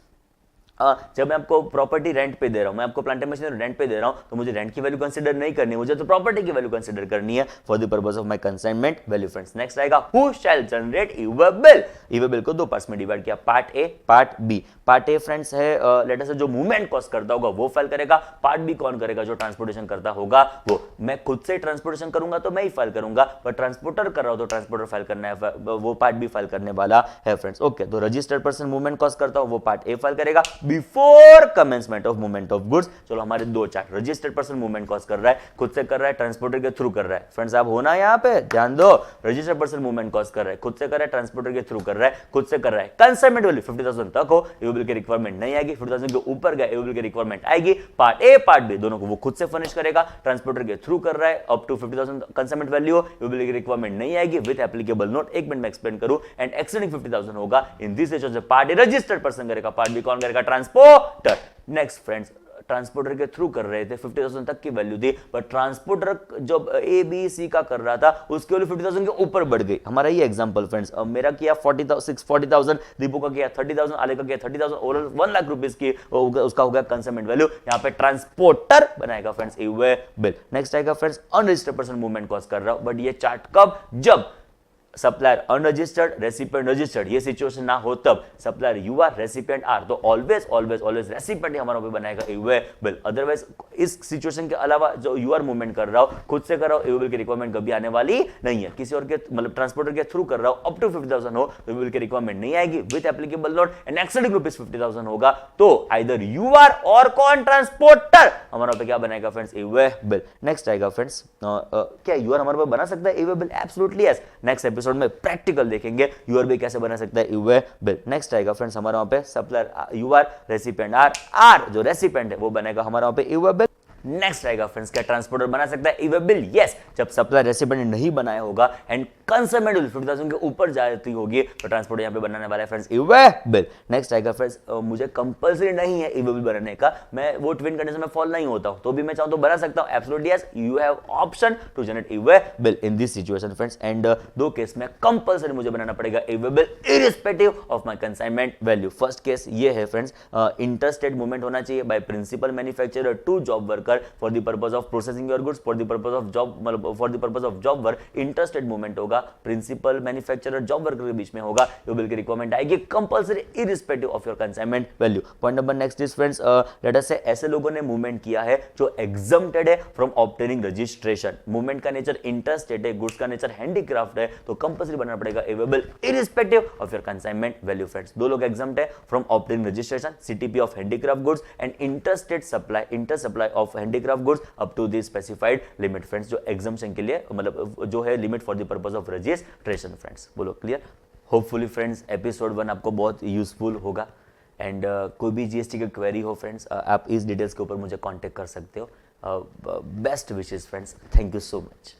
S1: जब मैं आपको प्रॉपर्टी रेंट पे दे रहा हूं, मैं आपको प्लांट मशीनरी रेंट पे दे रहा हूं, तो मुझे रेंट की वैल्यू कंसीडर नहीं करनी, मुझे तो प्रॉपर्टी की वैल्यू कंसीडर करनी है for the purpose of my consignment value. Friends next आएगा who shall generate e way bill. E way bill को दो पार्ट्स में डिवाइड किया, part A part B. Part A friends है लेट अस से जो मूवमेंट कॉस्ट करता होगा वो फाइल करेगा, पार्ट बी कौन करेगा, जो ट्रांसपोर्टेशन करता होगा वो। मैं खुद से ट्रांसपोर्टेशन करूंगा तो मैं ही फाइल करूंगा, पर ट्रांसपोर्टर कर रहा हूं तो ट्रांसपोर्टर फाइल करना है, वो पार्ट बी फाइल करने वाला है फ्रेंड्स। ओके, तो रजिस्टर्ड पर्सन मूवमेंट कॉस्ट करता हो वो पार्ट ए फाइल करेगा before commencement of movement of goods. चलो हमारे दो chart, registered person movement cause कर रहा है, खुद से कर रहा है, ट्रांसपोर्टर के थ्रू कर रहा है। फ्रेंड्स आप होना यहाँ पे ध्यान दो, रजिस्टर्ड पर्सन मूवमेंट कॉस्ट कर रहा है, खुद से कर रहा है, ट्रांसपोर्टर के थ्रू कर रहा है, खुद से कर रहा है। कंसाइनमेंट वैल्यू 50,000 तक हो, ईवे बिल की रिक्वायरमेंट नहीं आएगी, 50,000 के ऊपर गए ईवे बिल की रिक्वायरमेंट आएगी। पार्ट ए पार्ट बी दोनों को वो खुद से फर्निश करेगा, ट्रांसपोर्टर के थ्रू कर रहा है, अप टू 50,000 कंसाइनमेंट वैल्यू हो, ईवे बिल की रिक्वायरमेंट नहीं आएगी विद एप्लीकेबल नोट। एक मिनट में एक्सप्लेन करूं, एंड एक्सीडिंग 50,000 होगा, इन this situation part A registered person करेगा, पार्ट बी कौन करेगा, ट्रांसपोर्टर। नेक्स्ट फ्रेंड्स, ट्रांसपोर्टर के थ्रू कर रहे थे, 50,000 तक की वैल्यू थी, पर ट्रांसपोर्टर जब ए बी सी का कर रहा था उसकी वैल्यू 50,000 के ऊपर बढ़ गई। हमारा ये एग्जांपल फ्रेंड्स, मेरा किया 40,000, दीपू का किया 30,000, आले का किया 30,000, ओवरऑल 1 लाख रुपीस की उसका हो गया कंसाइनमेंट वैल्यू। यहाँ पे ट्रांसपोर्टर बनाएगा फ्रेंड्स ईवे बिल। नेक्स्ट आएगा friends unregistered person movement cause कर रहा हूं, बट ये चार्ट कब, जब सप्लायर अनरजिस्टर्ड रेसिपिएंट रजिस्टर्ड, ये सिचुएशन ना हो तब supplier U R recipient R, तो ऑलवेज ऑलवेज ऑलवेज रेसिपिएंट हमारा पे बनाएगा ईवे बिल। अदरवाइज इस सिचुएशन के अलावा जो यू आर मूवमेंट कर रहा हो, खुद से कर रहा हो, ईवे बिल की रिक्वायरमेंट कभी आने वाली नहीं है। किसी और के मतलब ट्रांसपोर्टर के थ्रू कर रहा हो, अप टू 50,000 हो तो ईवे बिल की रिक्वायरमेंट नहीं आएगी with applicable note, and exceeding rupees 50,000 होगा तो आइदर यू आर और कौन ट्रांसपोर्टर हमारा पे क्या बनाएगा फ्रेंड्स, ईवे बिल। नेक्स्ट आएगा फ्रेंड्स क्या यू आर हमारे पे बना सकता है e way bill? Absolutely yes. Next episode में प्रैक्टिकल देखेंगे यूआर भी कैसे बना सकता है ईवे बिल। नेक्स्ट आएगा फ्रेंड्स हमारा वहां पे supplier U R recipient R जो रेसिपिएंट है वो बनेगा हमारा वहां पे ईवे बिल। नेक्स्ट आएगा फ्रेंड्स क्या ट्रांसपोर्टर बना सकता है ईवे बिल? यस, जब सप्लायर रेसिपिएंट नहीं बनाया होगा एंड कंसाइनमेंट 50,000 के ऊपर जाती होगी तो ट्रांसपोर्टर यहाँ पे बनाने वाला है फ्रेंड्स ईवे बिल। नेक्स्ट आएगा फ्रेंड्स मुझे कंपलसरी नहीं है ईवे बिल बनाने का, मैं वो ट्विन कंडीशन में फॉल नहीं होता हूं तो भी मैं चाहूं तो बना सकता हूं। Absolutely yes, you have option to generate e way bill in this situation friends, and दो केस में कंपलसरी मुझे बनाना पड़ेगा e way bill irrespective of my consignment value. First case ये है फ्रेंड्स, इंटरस्टेट मूवमेंट होना चाहिए by principal manufacturer to job worker for the purpose of processing your goods, for the purpose of job मतलब for the purpose of job work. Interstate movement होगा principal manufacturer job worker के बीच में होगा, e-way bill की requirement आएगी compulsory irrespective of your consignment value. Point number next is friends let us से ऐसे लोगों ने मूवमेंट किया है जो एग्जम्प्टेड है फ्रॉम ऑब्टेनिंग रजिस्ट्रेशन। मूवमेंट का नेचर इंटरस्टेट है, गुड्स का नेचर हैंडीक्राफ्ट है, तो कंपलसरी बनाना पड़ेगा e way bill irrespective of your consignment value friends. दो लोग एग्जम्प्ट है from obtaining registration, CTP of handicraft goods and interstate supply inter supply of handicraft goods up to this specified limit friends, जो exemption के लिए मतलब जो है limit for the purpose of registration friends. बोलो क्लियर? होपफुली फ्रेंड्स एपिसोड 1 आपको बहुत useful होगा, एंड कोई भी जीएसटी की क्वेरी हो फ्रेंड्स आप इस डिटेल्स के ऊपर मुझे कांटेक्ट कर सकते हो। Best wishes friends, thank you so much.